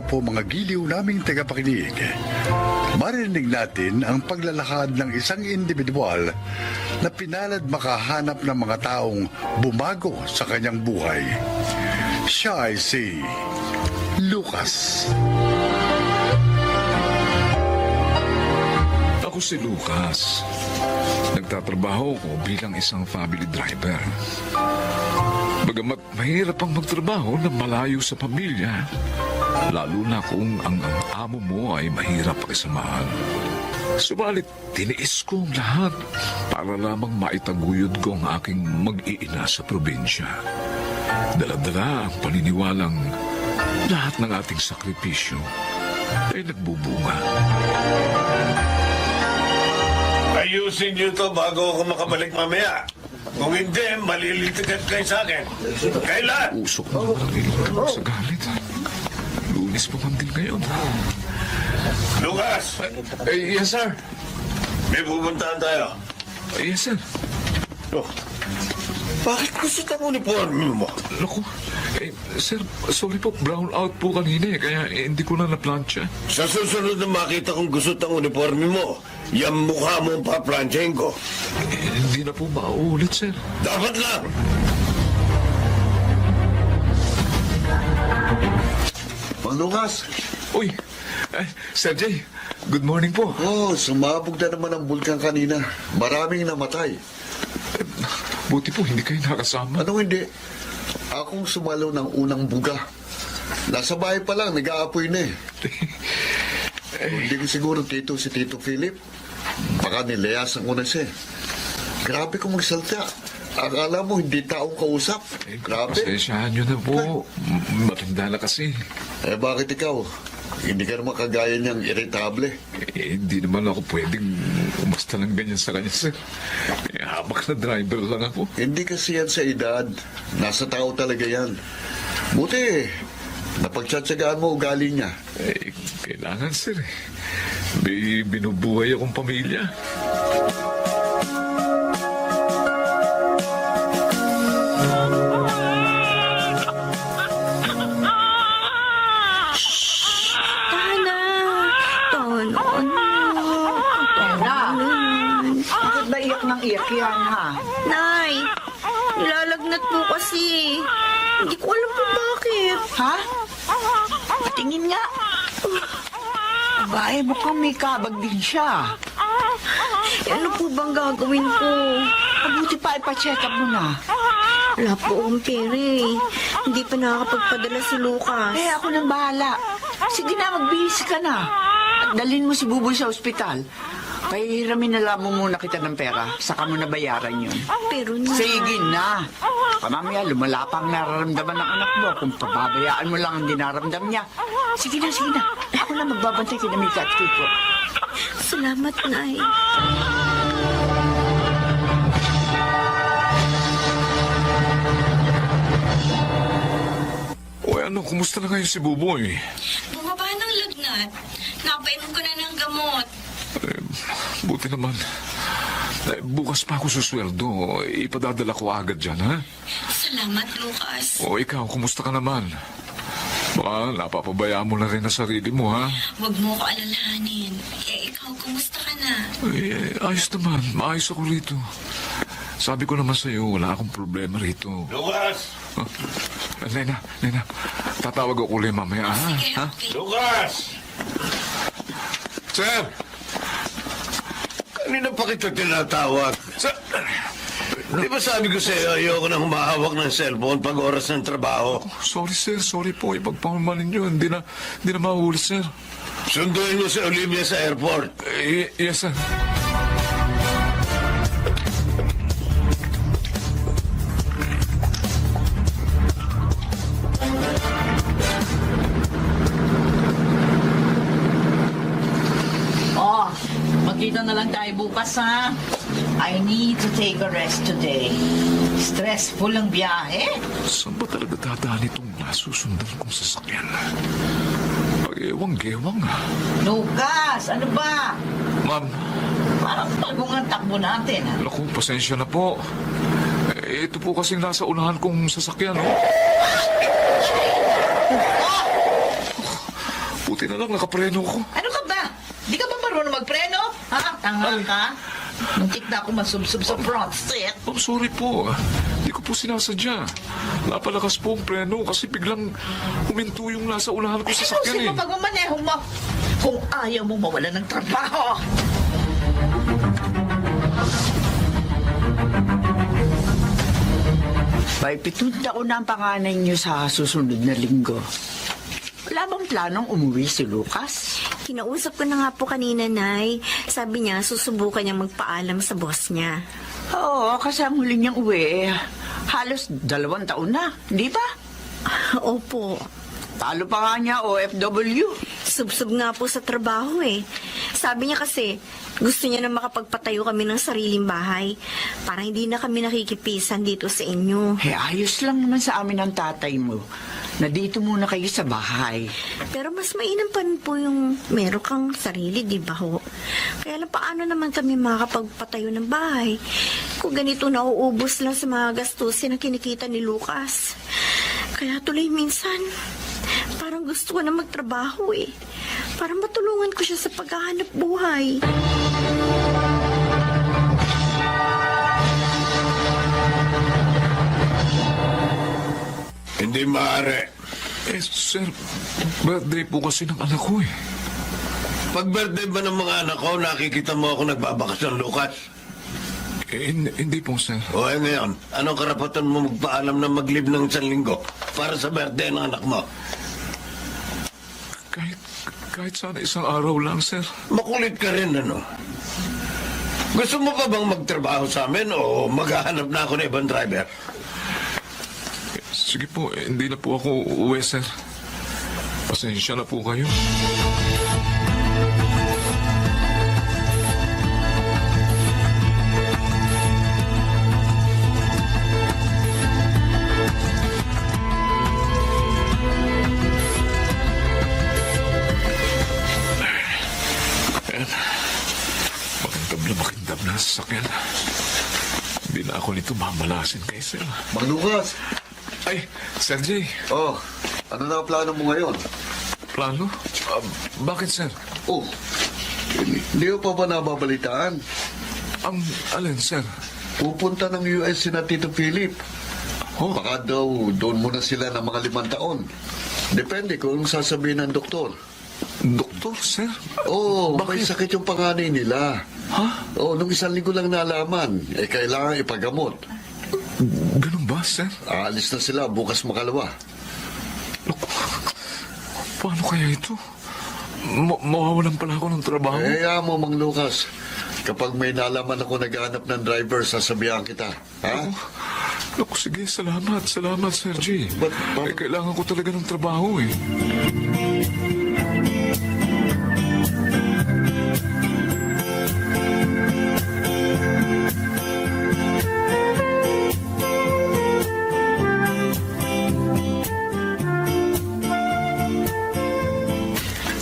po mga giliw naming tagapakinig. Marinig natin ang paglalakad ng isang individual na pinalad makahanap ng mga taong bumago sa kanyang buhay. Siya ay si Lucas. Ako si Lucas. Nagtatrabaho ko bilang isang family driver. Bagamat mahirap ang magtrabaho na malayo sa pamilya, lalo na kung ang amo mo ay mahirap pakisamahan. Subalit, tiniis ko ang lahat para lamang maitaguyod ko ang aking mag-iina sa probinsya. Dala-dala ang paniniwalang lahat ng ating sakripisyo ay nagbubunga. Ayusin niyo to bago ako makabalik mamaya. Kung hindi, malilitigat kayo sa akin. Kailan? Usok na naman ang ilong sa galit. Lunes pa man din ngayon. Lucas, Yes, sir. may pupuntahan tayo. Yes, sir. Oh, bakit gusto ang uniforme mo? Naku, sir, sorry po, brown out po kanina kaya hindi ko na na-plancha. Sa susunod na makita kong gusto ang uniforme mo, yung mukha mo ang paplansyahin ko. Hindi na po mauulit, sir. Dapat lang! Mang Lucas, Uy, Sir Jay, good morning po. sumabog na naman ang bulkan kanina. Maraming namatay. Buti po, hindi kayo nakasama. Anong hindi? Akong sumalo ng unang buga. Nasa bahay pa lang, nag-aapoy na eh. Hindi ko siguro si Tito Philip. Baka nilayas ang una siya. Grabe kong magsalta. Akala mo hindi taong kausap. Grabe. Pasensyahan nyo na po. Matanda na kasi. Bakit ikaw? Hindi ka naman kagaya niyang irritable. Hindi naman ako pwedeng umasta lang ganyan sa kanya, sir. Habak na driver lang ako. Hindi kasi yan sa edad. Nasa tao talaga yan. Buti, napagtsatsagaan mo ugali niya. Kailangan, sir. May binubuhay akong pamilya. Bakit ba iyak ng iyak yan, ha? Nay, nilalagnat po kasi. Hindi ko alam po bakit. Ha? Patingin nga. Bae, mukhang may kabag din siya. Ano po bang gagawin ko? Mabuti pa ipa-check up mo na. Wala po akong pera eh. Hindi pa nakakapagpadala si Lucas. Ako nang bahala. Sige na, magbihis ka na. At dalhin mo si Buboy sa ospital. Pahihiramin na lang mo muna kita ng pera. Saka mo na bayaran yun. Pero na... Sige na. Mamaya, lumala pa ang nararamdaman ng anak mo kung pababayaan mo lang ang dinaramdam niya. Sige na, sige na. Ako na magbabantay kina Mika at Kiko. Salamat, Nay. O ano, kumusta na ngayon si Buboy? Bumaba ng lagnat. Napainom ko na ng gamot. Buti naman. Bukas pa ako susweldo. Ipadadala ko agad dyan, ha? Salamat, Lucas. O ikaw, kumusta ka naman? Baka napapabayaan mo na rin ang sarili mo, ha? Huwag mo ko alalahanin. Ikaw, kumusta ka na? Ayos naman. Maayos ako rito. Sabi ko naman sa'yo, wala akong problema rito. Lucas! Lena, tatawag ako ulit mamaya, ha? Sige, Ha? okay. Lucas! Sir! Kanina pa kita tinatawag. Di ba sabi ko sa'yo, ayoko na humahawak ng cellphone pag oras ng trabaho? Sorry, sir. Sorry po. Ipagpamanin nyo. Hindi na mahuli, sir. Sunduin mo si Olivia sa airport. Yes, sir. Magkita na lang tayo bukas, ha? I need to take a rest today. Stressful ang biyahe. Saan ba talaga dadaan itong nasusundan kong sasakyan? Pag-ewang-gewang, ha? Lucas, ano ba? Ma'am, Parang bagong ang takbo natin, ha? naku, pasensya na po. Ito po kasing nasa unahan kong sasakyan, oh. Buti na lang nakapreno ko. Ano ka ba? Di ka ba marunong magpreno? Ha? Tanga ka? Muntik na ako masubsob sa front seat. Ma'am, sorry po. Hindi ko po sinasadya. Napalakas po ang preno kasi biglang huminto yung nasa unahan ko sa sakyan Ayusin eh. mo pagmamaneho mo. Kung ayaw mo mawala ng trabaho. May 7 taon na ang panganay niyo sa susunod na linggo. Wala bang planong umuwi si Lucas? Kinausap ko na nga po kanina, Nay. Sabi niya, susubukan niya magpaalam sa boss niya. Oo, kasi ang huli niyang uwi, halos 2 taon na, di ba? Opo. Talo pa nga niya OFW. Subsob nga po sa trabaho eh. Sabi niya kasi, gusto niya na makapagpatayo kami ng sariling bahay para hindi na kami nakikipisan dito sa inyo. Eh, ayos lang naman sa amin ang tatay mo na dito muna kayo sa bahay. Pero mas mainam pa rin po yung meron kang sarili, di ba ho? Kaya lang paano naman kami makakapagpatayo ng bahay kung ganito nauubos lang sa mga gastusin na kinikita ni Lucas. Kaya tuloy minsan, parang gusto ko na magtrabaho eh. Para matulungan ko siya sa paghahanap buhay. Hindi maaari. Eh, sir, birthday po kasi ng anak ko eh. Pag birthday ba ng mga anak ko, nakikita mo ako nagbabakasyon, Lucas? Hindi po, sir. O ngayon, anong karapatan mo magpaalam na mag-leave ng 1 linggo para sa birthday ng anak mo? Kahit sana isang araw lang, sir. Makulit ka rin, ano? Gusto mo pa bang magtrabaho sa amin o maghahanap na ako ng ibang driver? Sige po, hindi na po ako uuwi, sir. Pasensya na po kayo. Ayan. Makindab na sa sakyan. Hindi na ako nito mamalasin kay sir. Mang Lucas! Ay, Sir Jay. Oh, ano na ang plano mo ngayon? Plano? Bakit, sir? Oh, hindi ko pa ba nababalitaan? Ang alin, sir? Pupunta ng US si na Tito Philip. Oh, Baka daw doon muna sila ng mga 5 taon. Depende kung sasabihin ng doktor. doktor, sir? Oo, may Bakit? sakit yung panganay nila. Ha? Oo, nung 1 linggo lang nalaman. Kailangan ipagamot. Ganun ba, sir? Aalis na sila bukas makalawa. Naku, paano kaya ito? Mawawalan pala ako ng trabaho? Kaya mo, Mang Lucas. Kapag may nalaman ako naghahanap ng driver, sasabihan kita. Ha? Naku, sige, salamat, Sir G. But- Kailangan ko talaga ng trabaho eh.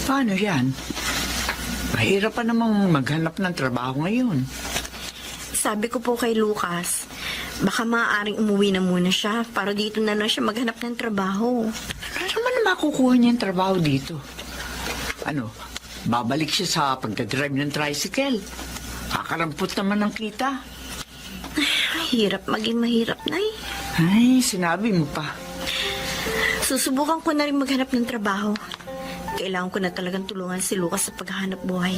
Paano yan? Mahirap pa namang maghanap ng trabaho ngayon. Sabi ko po kay Lucas, baka maaaring umuwi na muna siya para dito na lang siya maghanap ng trabaho. Ano naman na makukuha niya yung trabaho dito? Ano, babalik siya sa pagdadrive ng tricycle. Kakarampot naman ng kita. Hirap maging mahirap, Nay. Ay, sinabi mo pa. Susubukan ko na rin maghanap ng trabaho. Kailangan ko na talagang tulungan si Lucas sa paghahanap buhay.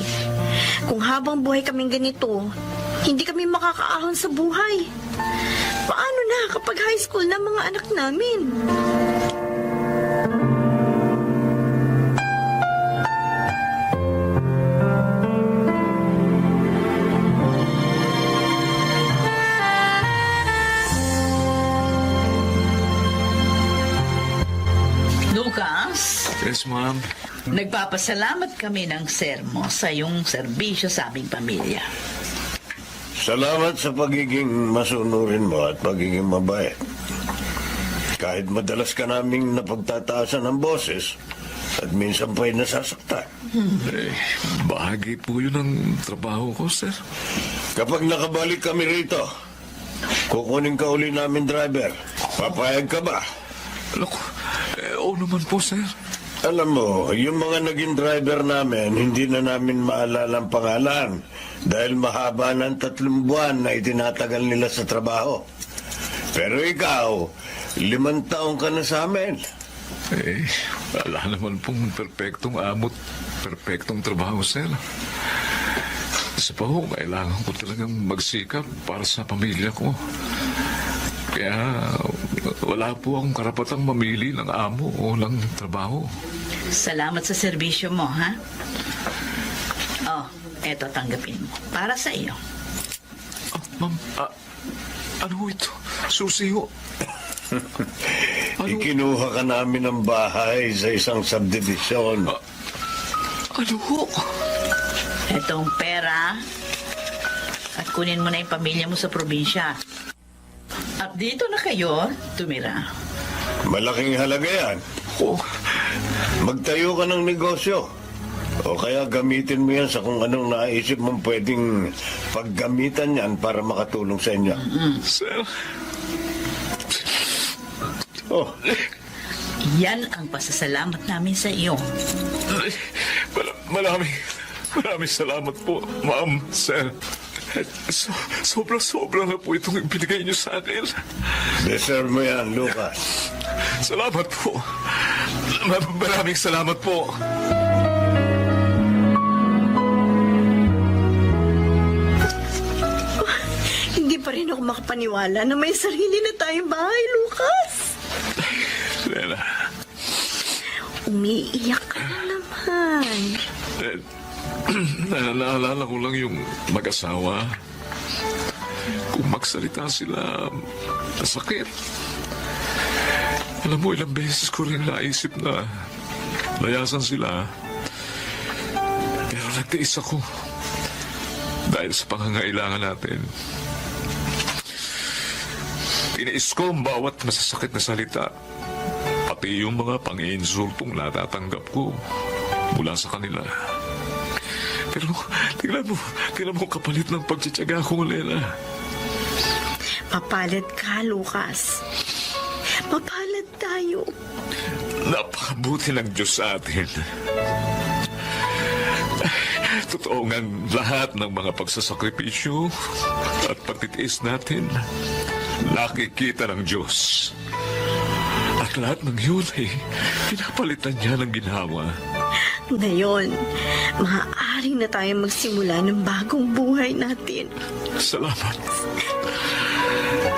Kung habang buhay kaming ganito, hindi kami makakaahon sa buhay. Paano na kapag high school na mga anak namin? Lucas, Yes, ma'am. nagpapasalamat kami ng sermo sa iyong serbisyo sa aming pamilya. Salamat sa pagiging masunurin mo at pagiging mabait. Kahit madalas ka naming napagtataasan ng boses at minsan pa'y nasasaktan. Eh, bahagi po yun ng trabaho ko, sir. Kapag nakabalik kami rito, kukunin ka uli namin driver. Papayag ka ba? Naku, oo naman po, sir. Alam mo, yung mga naging driver namin, hindi na namin maalala ang pangalan dahil mahaba ng 3 buwan na itinatagal nila sa trabaho. Pero ikaw, 5 taong ka na sa amin. Eh, wala naman pong perpektong amot, perpektong trabaho, sir. Isa pa ho, kailangan ko talagang magsikap para sa pamilya ko. Kaya wala po akong karapatang mamili ng amo o ng trabaho. Salamat sa serbisyo mo, ha? Oh, eto, tanggapin mo. Para sa iyo. Ma'am, ano ho ito? Susi ho. Ikinuha ka namin ng bahay sa isang subdivision. Ano ho? Etong pera. At kunin mo na yung pamilya mo sa probinsya. At dito na kayo tumira. Malaking halaga yan. Oh, Magtayo ka ng negosyo. O kaya gamitin mo yan sa kung anong naisip mong pwedeng paggamitan yan para makatulong sa inyo. sir. Oh, Yan ang pasasalamat namin sa iyo. Maraming salamat po, ma'am, sir. Sobra na po itong ibinigay niyo sa akin. deserve mo yan, Lucas. Salamat po. Maraming salamat po. Hindi pa rin ako makapaniwala na may sarili na tayong bahay, Lucas. Lena, Umiiyak ka na naman. naalala ko lang yung mag-asawa. Kung magsalita sila, masakit. Alam mo, ilang beses ko rin naisip na layasan sila. Pero nagtiis ako dahil sa pangangailangan natin. Tiniis ko ang bawat masasakit na salita, pati yung mga pang-iinsultong natatanggap ko mula sa kanila. Pero tingnan mo ang kapalit ng pagtsatsaga ko, Lena. Mapalit ka, Lucas. Mapalit tayo. Napakabuti ng Diyos sa atin. Totoo nga lahat ng mga pagsasakripisyo at pagtitiis natin, nakikita ng Diyos. At lahat ng yun ay pinapalitan niya ng ginhawa. Ngayon, maaari na tayo magsimula ng bagong buhay natin. Salamat.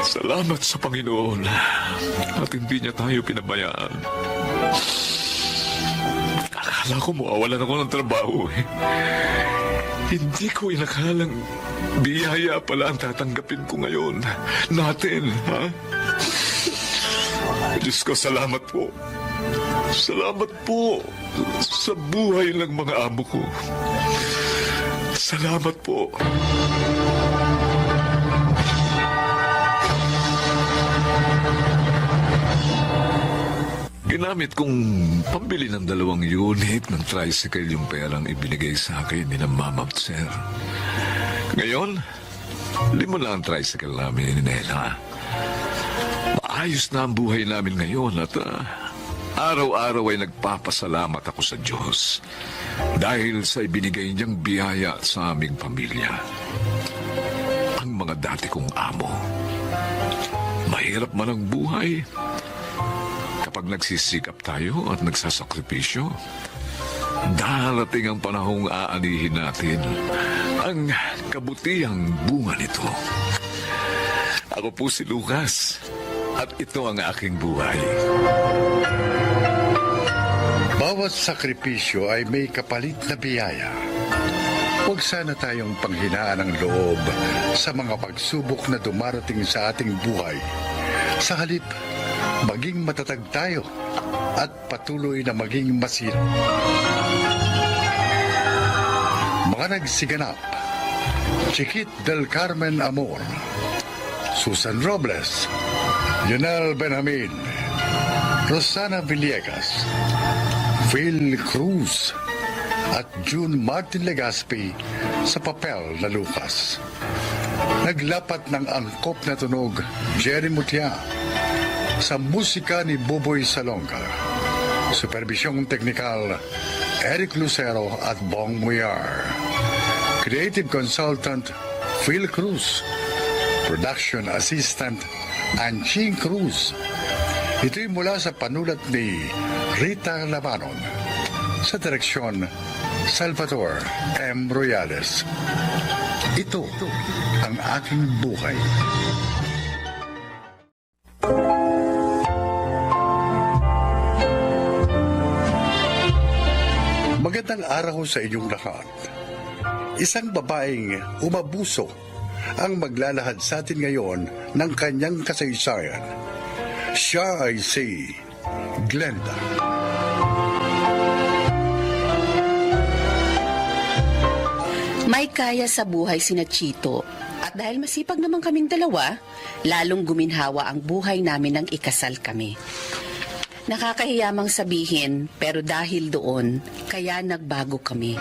Salamat sa Panginoon at hindi niya tayo pinabayaan. Akala ko mawawalan ako ng trabaho eh. Hindi ko inakalang biyaya pala ang tatanggapin ko ngayon. Natin, ha? Diyos ko, salamat po. Salamat po sa buhay ng mga amo ko. Salamat po. Ginamit kong pambili ng 2 unit ng tricycle yung perang ibinigay sa akin ni Mama at Sir. Ngayon, 5 na ang tricycle namin ni Nela. Maayos na ang buhay namin ngayon at araw-araw ay nagpapasalamat ako sa Diyos dahil sa ibinigay niyang biyaya sa aming pamilya. Ang mga dati kong amo. Mahirap man ang buhay. Kapag nagsisikap tayo at nagsasakripisyo, darating ang panahong aanihin natin ang kabutihang bunga nito. Ako po si Lucas at ito ang aking buhay. Bawat sakripisyo ay may kapalit na biyaya. Huwag sana tayong panghinaan ng loob sa mga pagsubok na dumarating sa ating buhay. Sa halip, maging matatag tayo at patuloy na maging masinop. Mga nagsiganap: Chiquit del Carmen Amor, Susan Robles, Lionel Benjamin, Rosana Villegas, Phil Cruz, at June Martin Legaspi sa papel na Lucas. Naglapat ng angkop na tunog Jerry Mutia sa musika ni Boboy Salonga. Supervisyong Teknikal, Eric Lucero at Bong Muyar. Creative Consultant, Phil Cruz. Production Assistant, Anching Cruz. Ito'y mula sa panulat ni Rita Labanon. Sa direksyon, Salvador M. Royales. Ito ang aking buhay. Magandang araw sa inyong lahat. Isang babaeng umabuso ang maglalahad sa atin ngayon ng kanyang kasaysayan. Siya ay si Glenda. May kaya sa buhay sina Chito. At dahil masipag naman kaming dalawa, lalong guminhawa ang buhay namin nang ikasal kami. Nakakahiyamang sabihin, pero dahil doon, kaya nagbago kami.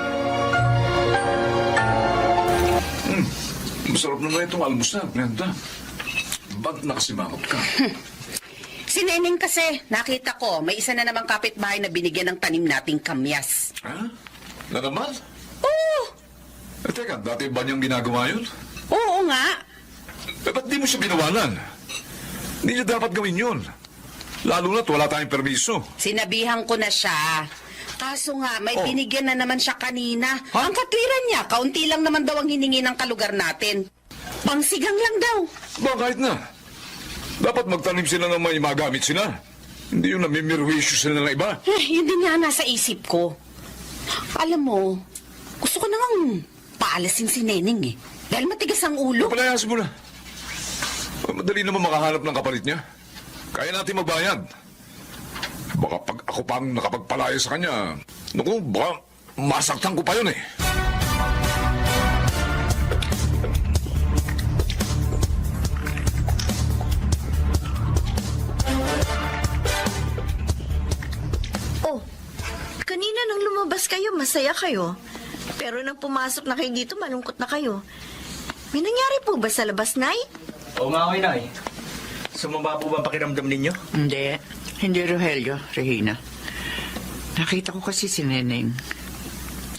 Masarap naman itong almusal, Glenda. Ba't nakasimangot ka? Si Neneng kasi, nakita ko, may isa na namang kapitbahay na binigyan ng tanim nating kamyas. Ha? Na naman? Oo! Teka, dati ba niyang ginagawa yun? Oo nga! Ba't di mo siya binawalan? Hindi niya dapat gawin yun. Lalo na't wala tayong permiso. Sinabihan ko na siya. Kaso nga, may Oh. binigyan na naman siya kanina. Ha? Ang katwiran niya, kaunti lang naman daw ang hiningi ng kalugar natin. Pangsigang lang daw. Ba, kahit na. Dapat magtanim sila ng may magamit sila. Hindi yung namimirwisyo sila ng iba. Yun din nga nasa isip ko. Alam mo, gusto ko nang paalasin si Neneng eh. Dahil matigas ang ulo. Palayas mo na. Madali naman makahanap ng kapalit niya. Kaya natin magbayad. Baka pag ako pang nakapagpalaya sa kanya, naku, baka masaktan ko pa yun eh. Oh, kanina nang lumabas kayo, masaya kayo. Pero nang pumasok na kayo dito, malungkot na kayo. May nangyari po ba sa labas, Nay? Oo nga, Nay. Sumama po ba ang pakiramdam ninyo? Hindi. Hindi, Rogelio, Regina. Nakita ko kasi si Neneng.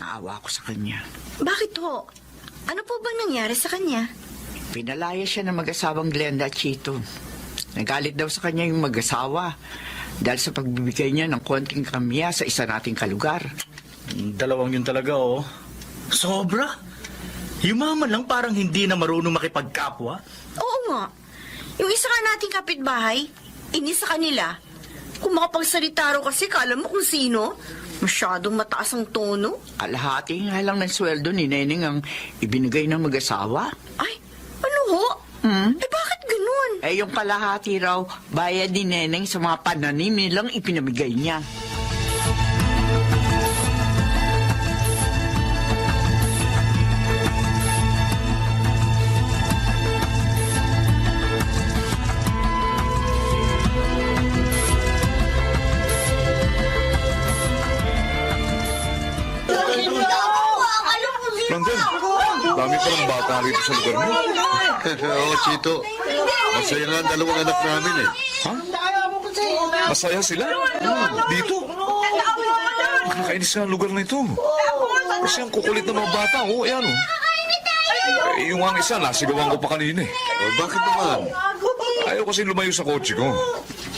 Naawa ako sa kanya. Bakit ho? Ano po bang nangyari sa kanya? Pinalaya siya ng mag-asawang Glenda at Chito. Nagalit daw sa kanya yung mag-asawa dahil sa pagbibigay niya ng konting kamya sa isa nating kalugar. Dalawang yun talaga, oh. Sobra? Yumaman lang parang hindi na marunong makipagkapwa. Oo nga. Yung isa nga nating kapitbahay, inis sa kanila. Kung makapagsalita raw kasi, kala mo kung sino. Masyadong mataas ang tono. Kalahati nga lang ng sweldo ni Neneng ang ibinigay ng mag-asawa. Ay, ano ho? Eh bakit ganun? Eh yung kalahati raw, bayad ni Neneng sa mga pananim nilang ipinamigay niya. Randel, dami pa ng bata rito sa lugar mo. Oo, Chito. Masaya nga ang dalawang anak namin eh. Ha? Masaya sila? Dito? Nakakainis sa lugar na ito. Kasi ang kukulit ng mga bata, oh, ayan, oh. Eh, yung ang isa, nasigawan ko pa kanina eh. Oh, bakit naman? Ayaw kasi lumayo sa kotse ko.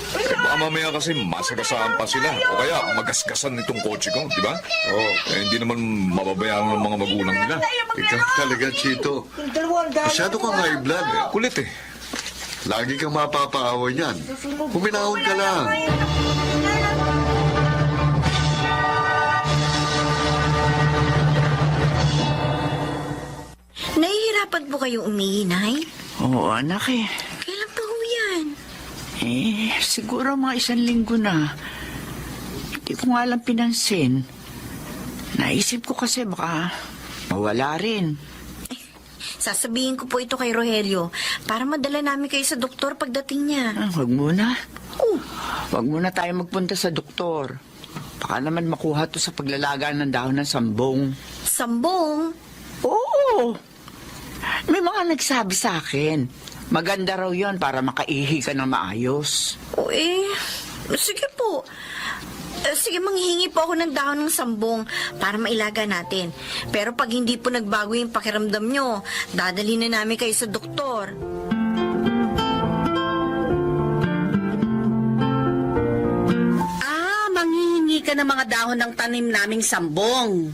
Eh, baka mamaya kasi masagasaan pa sila. O kaya magasgasan itong kotse ko, di ba? Oo. Eh, hindi naman mababayaan ng mga magulang nila. Ikaw talaga, Chito. Masyado kang high blood eh. Kulit eh. Lagi kang mapapaaway niyan. Puminahon ka lang. Nahihirapan po kayong umihi, Nay? Oo, anak eh. Kailan pa ho yan? Eh, siguro mga 1 linggo na. Hindi ko nga lang pinansin. Naisip ko kasi baka mawala rin. Sasabihin ko po ito kay Rogelio para madala namin kayo sa doktor pagdating niya. Huwag muna. Oh, Huwag muna tayo magpunta sa doktor. Baka naman makuha to sa paglalaga ng dahon ng sambong. sambong. Oo. May mga nagsabi sa akin. Maganda raw yon para makaihi ka ng maayos. O sige po. Sige, manghihingi po ako ng dahon ng sambong para mailaga natin. Pero pag hindi po nagbago yung pakiramdam nyo, dadalhin na namin kayo sa doktor. Manghihingi ka ng mga dahon ng tanim naming sambong.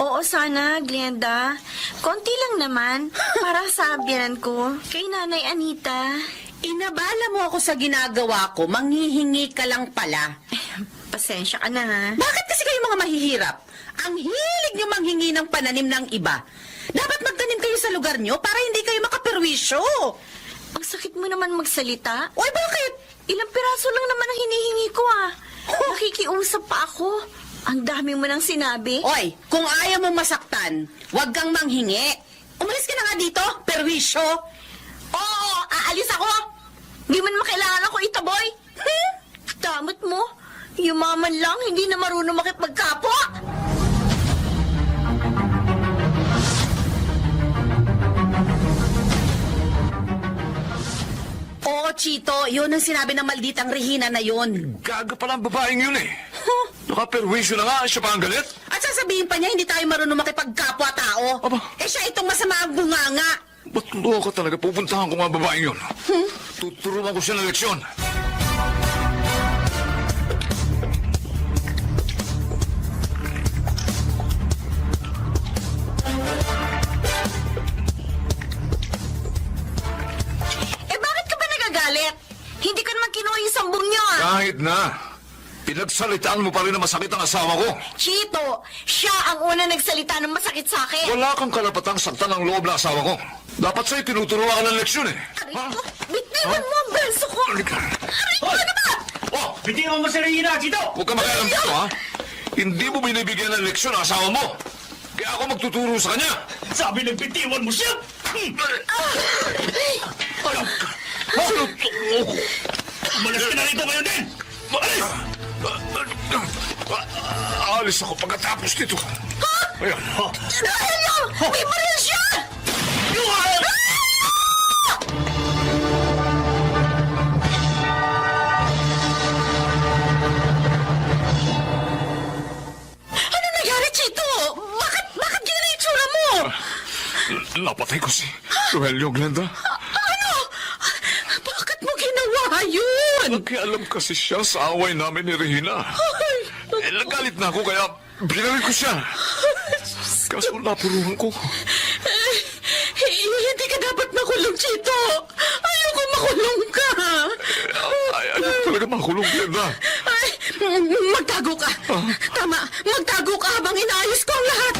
Oo, sana, Glenda. Konti lang naman para sa biyanan ko. Kay Nanay Anita. Inabala mo ako sa ginagawa ko, manghihingi ka lang pala. Pasensya ka na, ha? Bakit kasi kayo mga mahihirap? Ang hilig nyo manghingi ng pananim ng iba. Dapat magtanim kayo sa lugar nyo para hindi kayo makaperwisyo. Ang sakit mo naman magsalita. Oy, bakit? Ilang piraso lang naman ang hinihingi ko, ah. Nakikiusap pa ako. Ang dami mo nang sinabi. Oy, kung ayaw mong masaktan, huwag kang manghingi. Umalis ka na nga dito, perwisyo. Oo, aalis ako. Di man makailangan ako itaboy. Damot mo. Yumaman lang, hindi na marunong makipagkapwa. Oo, Chito, yun ang sinabi ng malditang Regina na yun. Gaga pala ang babaeng yun eh. Nakaperwisyo na nga, siya pa ang galit. At sasabihin pa niya, hindi tayo marunong makipagkapwa-tao. Aba. Eh siya itong masama ang bunganga. Ba't loko ka talaga? Pupuntahan ko nga ang babaeng yun. Tuturuan ko siya ng leksyon. Eh bakit ka ba nagagalit? Hindi ka naman kinuha yung sambong niyo, ah. Kahit na. Pinagsalitaan mo pa rin na masakit ang asawa ko. Chito, siya ang una nagsalita ng masakit sa akin. Wala kang karapatang saktan ang loob ng asawa ko. Dapat sa'yo tinuturuan ka ng leksyon eh. Aray ko, bitiwan mo ang braso ko. Halika. Aray ko naman! Oh, Bitiwan mo si Regina, Chito! huwag ka makialam dito ha. Hindi mo binibigyan ng leksyon ang asawa mo. Kaya ako magtuturo sa kanya. Sabi ng bitiwan mo siya! Umalis ka na rito ngayon din! Maalis! Alis ako pagkatapos nito. Ayan. Hello! May baril siya! Ano nangyari, Chito? Bakit ganyan ang itsura mo? Napatay ko si Rogelio, Glenda. Ano? Bakit mo ginawa yun? Nagkialam kasi siya sa away namin ni Regina. Nagalit na ako kaya binaril ko siya. Kaso napuruhan ko. Hindi ka dapat makulong, Chito. Ayoko makulong ka. Ayaw talaga makulong, Glenda. Ay, magtago ka. Tama, magtago ka habang inaayos ko ang lahat.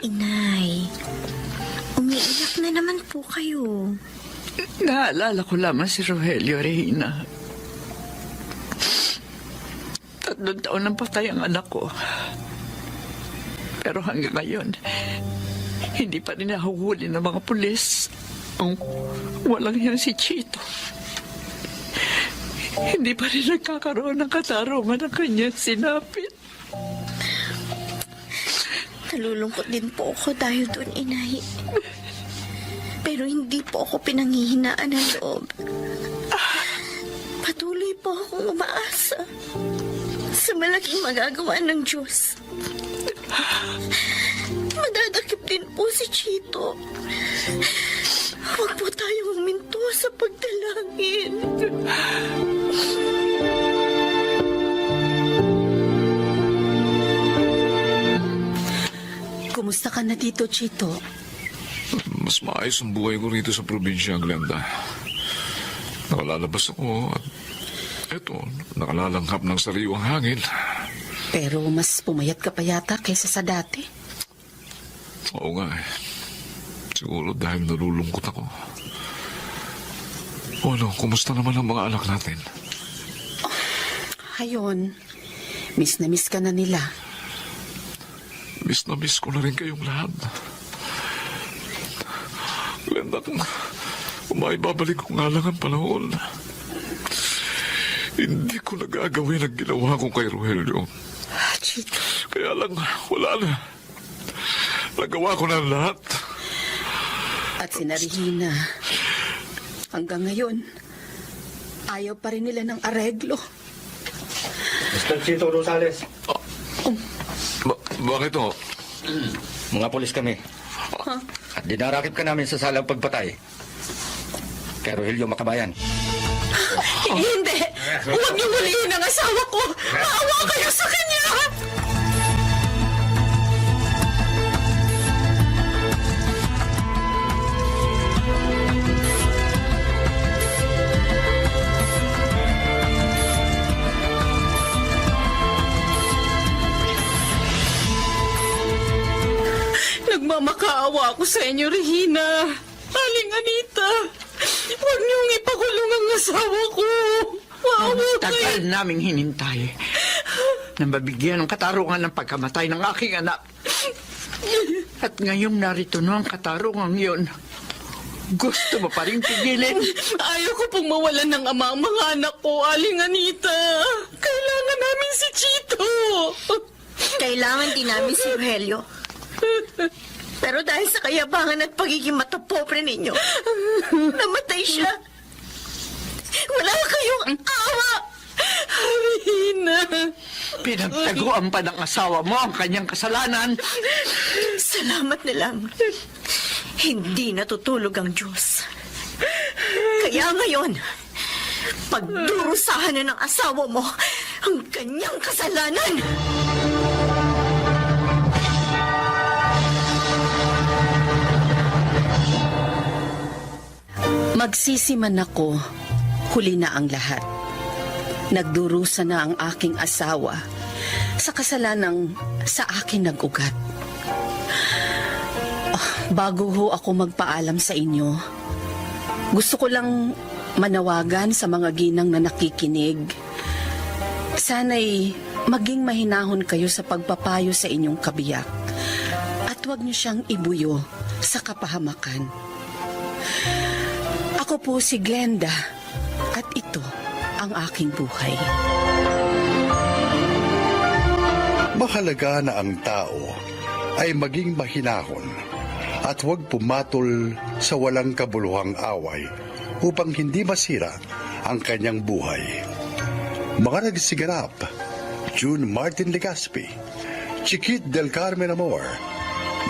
Inay, umiiyak na naman po kayo. Naalala ko lamang si Rogelio, Regina. 3 taon nang patay ang anak ko. Pero hanggang ngayon, hindi pa rin nahuhuli ng mga pulis ang walang yan si Chito. Hindi pa rin nagkakaroon ng katarungan ang kanyang sinapit. Nalulungkot din po ako dahil doon, Inay. Pero hindi po ako pinanghihinaan ng loob. Patuloy po akong umaasa sa malaking magagawa ng Diyos. Madadakip din po si Chito. Huwag po tayong huminto sa pagdalangin. Kumusta ka na dito, Chito? Mas maayos ang buhay ko rito sa probinsya, Glenda. Nakalalabas ako at eto, nakalalanghap ng sariwang hangin. Pero mas pumayat ka pa yata kaysa sa dati. Oo nga eh. Siguro dahil nalulungkot ako. O ano, kumusta naman ang mga anak natin? Ayun, miss na miss ka na nila. Miss na miss ko na rin kayong lahat. anak, maibabalik ko nga lang ang panahon. Hindi ko nagagawin ang ginawa ko kay Rogelio. Chito. Kaya lang, wala na. Nagawa ko na lahat. At si Regina, hanggang ngayon, ayaw pa rin nila ng areglo. Mr. Chito Rosales. Bakit ho? Mga polis kami. At dinarakip ka namin sa salang pagpatay. Kay Rogelio Makabayan. Hindi! Huwag niyo huliin ang asawa ko! Maawa kayo sa kanya! Nagmamakaawa ako sa inyo, Regina. Aling Anita, huwag niyong ipakulong ang asawa ko. Maawa Ang kayo. tagal naming hinintay na mabigyan ng katarungan ng pagkamatay ng aking anak. At ngayong narito na ang katarungan yun. Gusto mo pa rin pigilin? Ayaw ko pong mawalan ng ama ang mga anak ko, Aling Anita. Kailangan namin si Chito. Kailangan din namin si Rogelio. Pero dahil sa kayabangan at pagiging matapobre ninyo, namatay siya. Wala kayong awa! Regina. Pinagtaguan pa ng asawa mo ang kanyang kasalanan. Salamat na lang. Hindi natutulog ang Diyos. Kaya ngayon, pagdurusahan na ng asawa mo ang kanyang kasalanan. Magsisiman ako, huli na ang lahat. Nagdurusa na ang aking asawa sa kasalanang sa akin nag-ugat. Bago ho ako magpaalam sa inyo, gusto ko lang manawagan sa mga ginang na nakikinig. Sana'y maging mahinahon kayo sa pagpapayo sa inyong kabiyak at huwag niyo siyang ibuyo sa kapahamakan. Ako po si Glenda at ito ang aking buhay. Mahalaga na ang tao ay maging mahinahon at huwag pumatol sa walang kabuluhang away upang hindi masira ang kanyang buhay. Mga nagsiganap, June Martin Legaspi, Chiquit del Carmen Amor,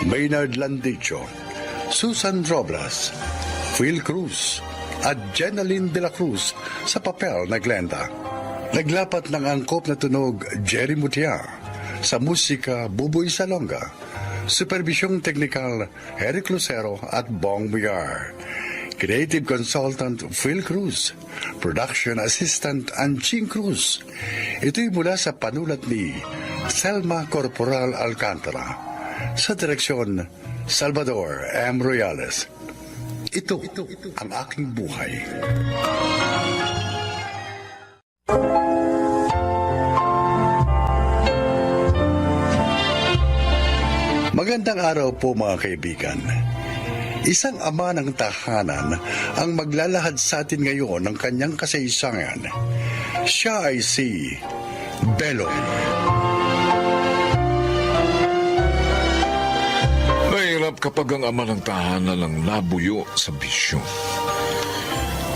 Maynard Landicho, Susan Robles, Phil Cruz at Jenaline de la Cruz sa papel na Glenda. Naglapat ng angkop na tunog Jerry Mutia, sa musika Buboy Salonga, supervisyong teknikal Eric Lucero at Bong Muyar. Creative Consultant Phil Cruz, Production Assistant Anching Cruz. Ito'y mula sa panulat ni Selma Corporal Alcantara. Sa direksyon, Salvador M. Royales. Ito ang aking buhay. Magandang araw po mga kaibigan. Isang ama ng tahanan ang maglalahad sa atin ngayon ng kanyang kasaysayan. Siya ay si Beloy. Mahirap kapag ang ama ng tahanan ang nabuyo sa bisyo.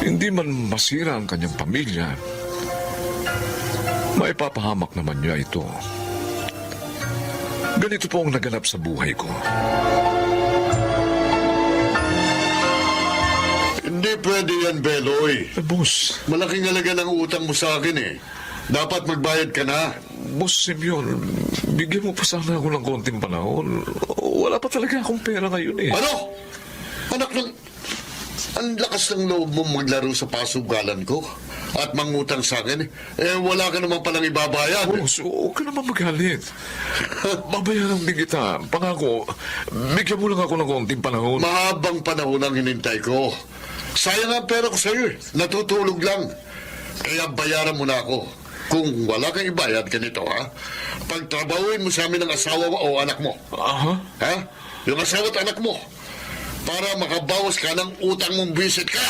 Hindi man masira ang kanyang pamilya, maipapahamak naman niya ito. Ganito po ang naganap sa buhay ko. Hindi pwede yan, Beloy. Boss, Malaking halaga ng utang mo sa akin eh. Dapat magbayad ka na. Boss Simeon, bigyan mo pa sana ako ng konting panahon. Wala pa talaga akong pera ngayon eh. Ano? Anak ng... Ang lakas ng loob mo maglaro sa pasugalan ko at mangutang sa akin. Eh, wala ka naman palang ibabayad. Boss, huwag ka naman magalit. Babayaran din kita. Pangako, bigyan mo lang ako ng konting panahon. Mahabang panahon ang hinintay ko. Sayang ang pera ko sa'yo eh. Natutulog lang. Kaya bayaran mo na ako. Kung wala kang ibayad, ganito ha. Pagtrabahuin mo sa amin ang asawa mo o anak mo. Aha? Ha? Yung asawa at anak mo. para makabawas ka ng utang mong visit ka.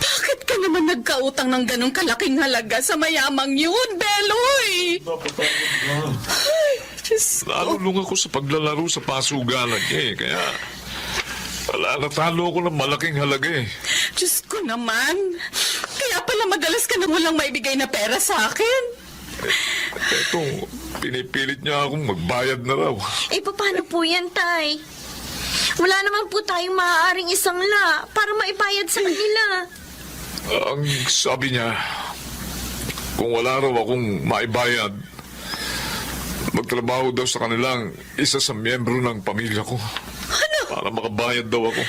Bakit ka naman nagkautang ng ganong kalaking halaga sa mayamang yun, Beloy? Ay, Diyos ko. Nalulung ako sa paglalaro sa pasugalan niya eh. Kaya natalo ako ng malaking halaga eh. Diyos ko naman. Kaya pala madalas ka nang walang maibigay na pera sa akin. Eto, pinipilit niya akong magbayad na raw. Eh, paano po yan, Tay? Wala naman po tayong maaaring isangla para maibayad sa kanila. Ang sabi niya, kung wala raw akong maibayad, magtrabaho daw sa kanilang isa sa miyembro ng pamilya ko. Ano? Para makabayad daw ako.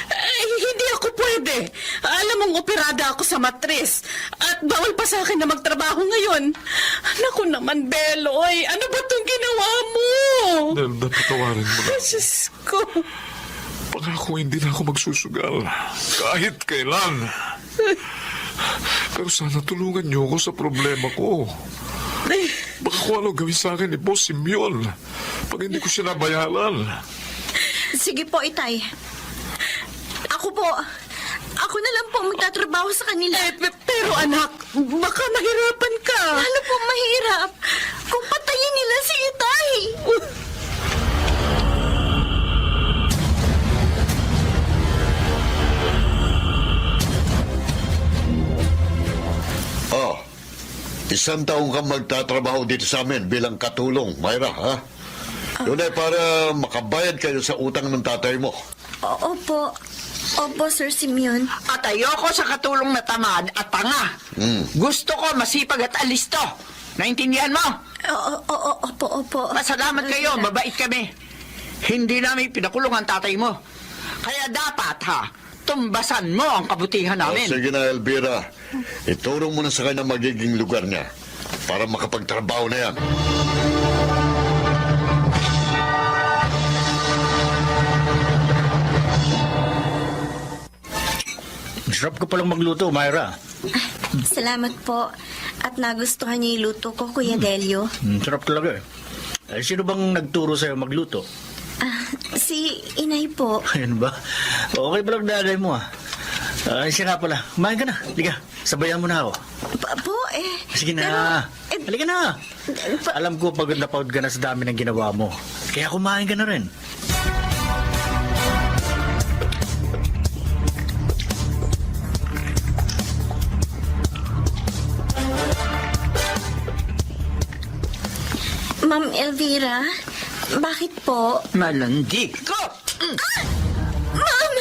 Hindi ako pwede. Alam mong operada ako sa matris. At bawal pa sa akin na magtrabaho ngayon. Naku naman, Beloy. Ano ba itong ginawa mo? Nelda, patawarin mo na. Diyos ko. Pangako hindi na ako magsusugal. Kahit kailan. Pero sana tulungan niyo ako sa problema ko. Baka kung ano gawin sa akin ni Boss Simeon pag hindi ko siya nabayaran. Sige po, Itay. Ako na lang po magtatrabaho sa kanila. Pero anak, baka mahirapan ka. Lalo po mahirap kung patayin nila si Itay. Oh, 1 taong kang magtatrabaho dito sa amin bilang katulong, Myra, ha? Yun ay para makabayad kayo sa utang ng tatay mo. Opo. Opo, Sir Simeon. At ayoko sa katulong na tamad at tanga. Gusto ko masipag at alisto. Naintindihan mo? Opo. Pasalamat kayo, mabait kami. Hindi namin pinakulong ang tatay mo. Kaya dapat, tumbasan mo ang kabutihan namin. Sige na, Elvira. Ituro mo na sa kanya magiging lugar niya para makapagtrabaho na yan. Sarap ka palang magluto, Myra. Salamat po. At nagustuhan niyo yung luto ko, Kuya Delio. Sarap talaga eh. Sino bang nagturo sa'yo magluto? Si Inay po. Ayun ba? Okay palang nanay mo siya nga pala. Kumain ka na. Liga, sabayan mo na ako. Sige na. Halika na. Alam ko pagod na pagod ka na sa dami ng ginawa mo. Kaya kumain ka na rin. Ma'am Elvira, bakit po? Malandi ko! Ma'am!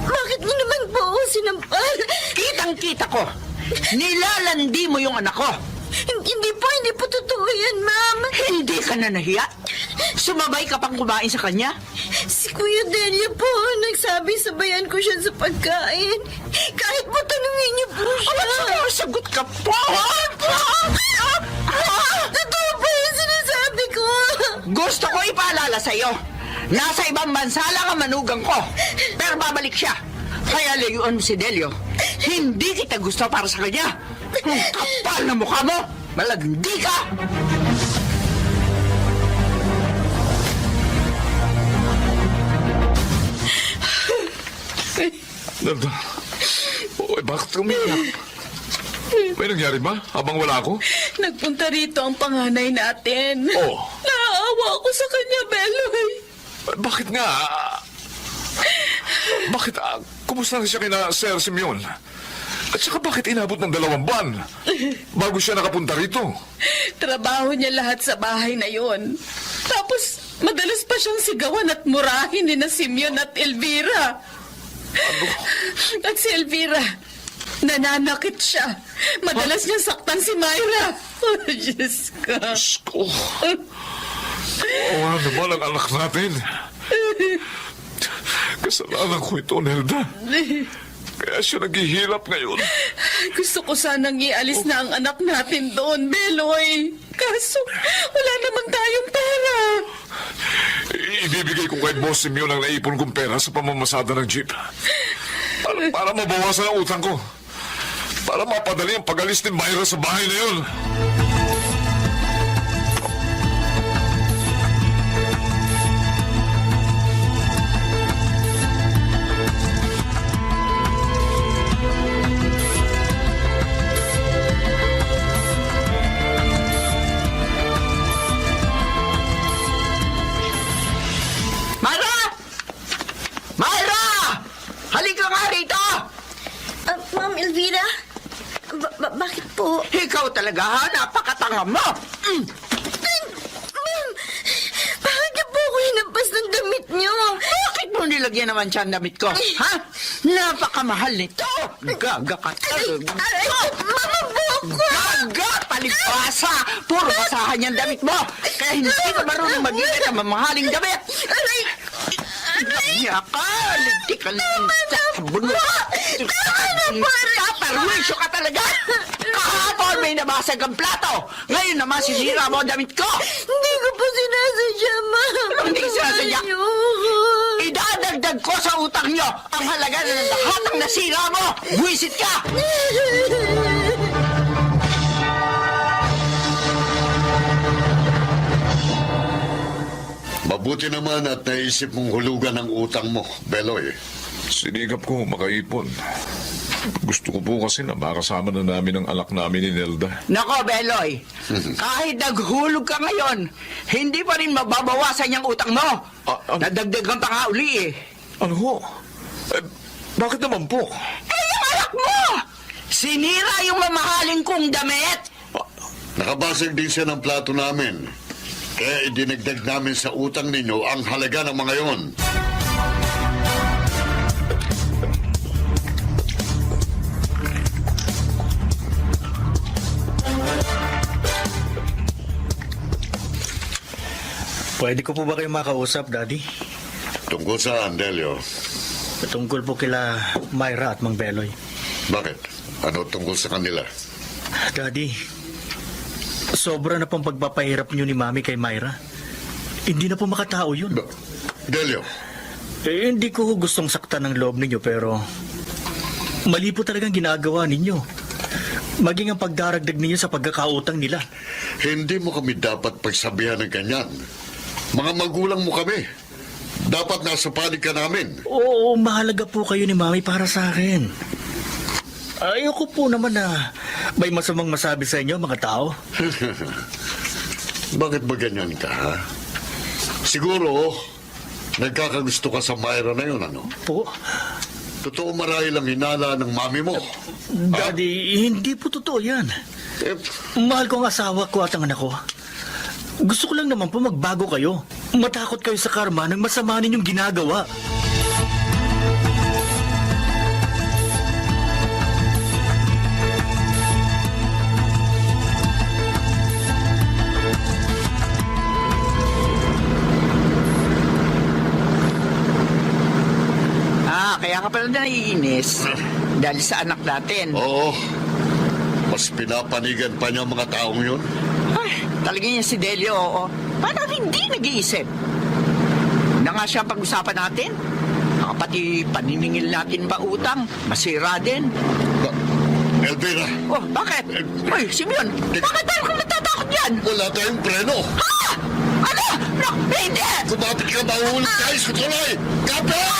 Bakit niyo naman po ako sinampal? Kitang-kita ko! Nilalandi mo yung anak ko! Hindi po totoo yan, ma'am. Hindi ka na nahiya? Sumabay ka pang kumain sa kanya? Si Kuya Delia po, nagsabi sabayan ko siya sa pagkain. Kahit po tanungin niyo po siya. Sagot ka po! Totoo po yung sinasabi ko. Gusto ko ipaalala sa'yo. Nasa ibang bansa lang ang manugang ko. Pero babalik siya. Kaya layuan mo si Delio. Hindi kita gusto para sa kanya. Ang kapal na mukha mo. Malandi ka! Nelda, bakit umiyak? May nangyari ba habang wala ako? Nagpunta rito ang panganay natin. Oh. Naawa ako sa kanya, Beloy. Bakit nga? Bakit? Kumusta na siya kina Sir Simeon? At saka bakit inabot ng 2 buwan bago siya nakapunta rito? Trabaho niya lahat sa bahay na yon. Tapos, madalas pa siyang sigawan at murahin ni na Simeon at Elvira. Ano? At si Elvira, nananakit siya. Madalas niya saktan si Myra. Oh, Diyos ko. Diyos ko. Oo naman ang anak natin. Kasalanan ko ito, Nelda. Kaya siya naghihirap ngayon. Gusto ko sanang ialis na ang anak natin doon, Beloy. Kaso, wala naman tayong pera. Ibibigay ko kay Boss Simeon ang naipon kong pera sa pamamasada ng jeep. Para mabawasan ang utang ko. Para mapadali ang pag-alis ni Myra sa bahay na yun. Myra! Myra! Halika nga rito! Ma'am Elvira? Bakit po? Ikaw talaga, ha? Napakatanga mo! Ma'am, bakit niyo po ako hinampas ng damit niyo? Bakit mo nilagyan naman siya ang damit ko? Ha? Napakamahal nito! Gaga ka talaga! Mama po ako! Gaga! Palipasa! Puro basahan yung damit mo! Kaya hindi ka marunong mag-ingat ang mamahaling damit! Niya ka! Linti ka lang sa sabon mo! Perwisyo ka talaga! Kahapon may nabasag ang plato! Ngayon naman sinira mo ang damit ko! Hindi ko po sinasadya, ma'am. Hindi sinasadya? Ayoko. Idadagdag ko sa utang nyo ang halaga ng lahat ng nasira mo! Buwisit ka! Mabuti naman at naisip mong hulugan ang utang mo, Beloy. Sinigap ko makaipon. Gusto ko po kasi na makasama na namin ang anak namin ni Nelda. Nako, Beloy, kahit naghulog ka ngayon, hindi pa rin mababawasan yung utang mo. Nadagdagan pa nga uli eh. Ano ho? Bakit naman po? Yung anak mo! Sinira yung mamahaling kong damit! Nakabasag din siya ng plato namin. Kaya idinagdag namin sa utang ninyo ang halaga ng mga yon. Pwede ko po ba kayo makausap, Daddy? Tungkol saan, Delio? Tungkol po kila Myra at Mang Beloy. Bakit? Ano tungkol sa kanila? Daddy, sobra na pong pagpapahirap niyo ni Mami kay Myra. Hindi na po makatao yun. Delio, Hindi ko gustong saktan ng loob ninyo pero mali po talagang ginagawa ninyo. Maging ang pagdaragdag ninyo sa pagkakautang nila. hindi mo kami dapat pagsabihan ng ganyan. Mga magulang mo kami. Dapat nasa panig ka namin. Oo, mahalaga po kayo ni Mami para sa akin. Ayoko po naman na may masamang masabi sa inyo, mga tao. Bakit ba ganyan ka, ha? Siguro, nagkakagusto ka sa Myra na yun, ano? Po, Totoo marahil ang hinala ng mami mo. Daddy, hindi po totoo yan. Eh, Mahal ko ang asawa ko at ang anak ko. Gusto ko lang naman po magbago kayo. Matakot kayo sa karma ng masama ninyong ginagawa. Kaya ka pala naiinis dahil sa anak natin. oo. Mas pinapanigan pa niya ang mga taong yun. Ay, talaga niya si Delio, oo. Paano hindi nag-iisip? Na nga siya ang pag-usapan natin. Pati paniningil natin ba utang, masira din. Elvira, Oh, bakit? Uy, Simeon, bakit tayo kung natatakot yan? wala tayong preno. Ha? Ano? No, hindi! Kumapit ka, mahuhulog tayo sa tuloy. Kapit!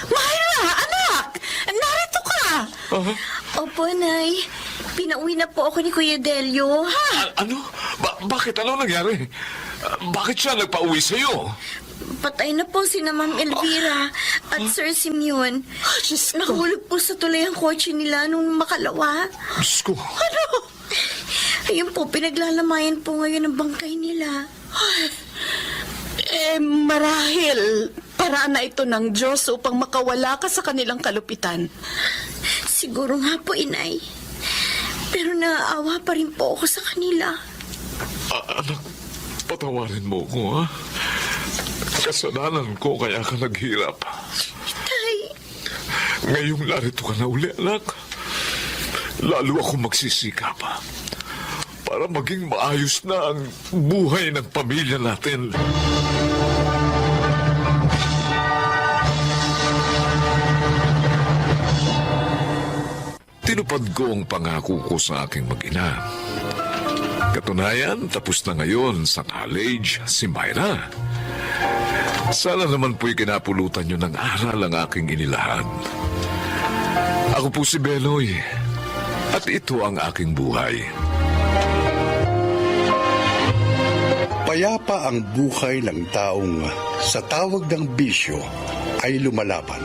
Myra, anak! Narito ka! Opo, Nay. Pinauwi na po ako ni Kuya Delio. Ano? Bakit? Ano nangyari? Bakit siya nagpa-uwi sa'yo? Patay na po si Ma'am Elvira at Sir Simeon. Nahulog po sa tulay ang kotse nila nung makalawa. Diyos ko. Ayun po, pinaglalamayan po ngayon ang bangkay nila. Marahil paraan na ito ng Diyos upang makawala ka sa kanilang kalupitan. Siguro nga po, Inay. Pero naaawa pa rin po ako sa kanila. Anak, patawarin mo ko, ha? Kasalanan ko kaya ka naghirap. Tay, Ngayong narito ka na uli, anak. Lalo ako magsisikap para maging maayos na ang buhay ng pamilya natin. Tinupad ko ang pangako ko sa aking mag-ina. Katunayan, tapos na ngayon sa college si Myra. Sana naman po'y kinapulutan niyo ng aral ang aking inilahan. Ako po si Beloy, at ito ang aking buhay. Payapa ang buhay ng taong sa tawag ng bisyo ay lumalaban.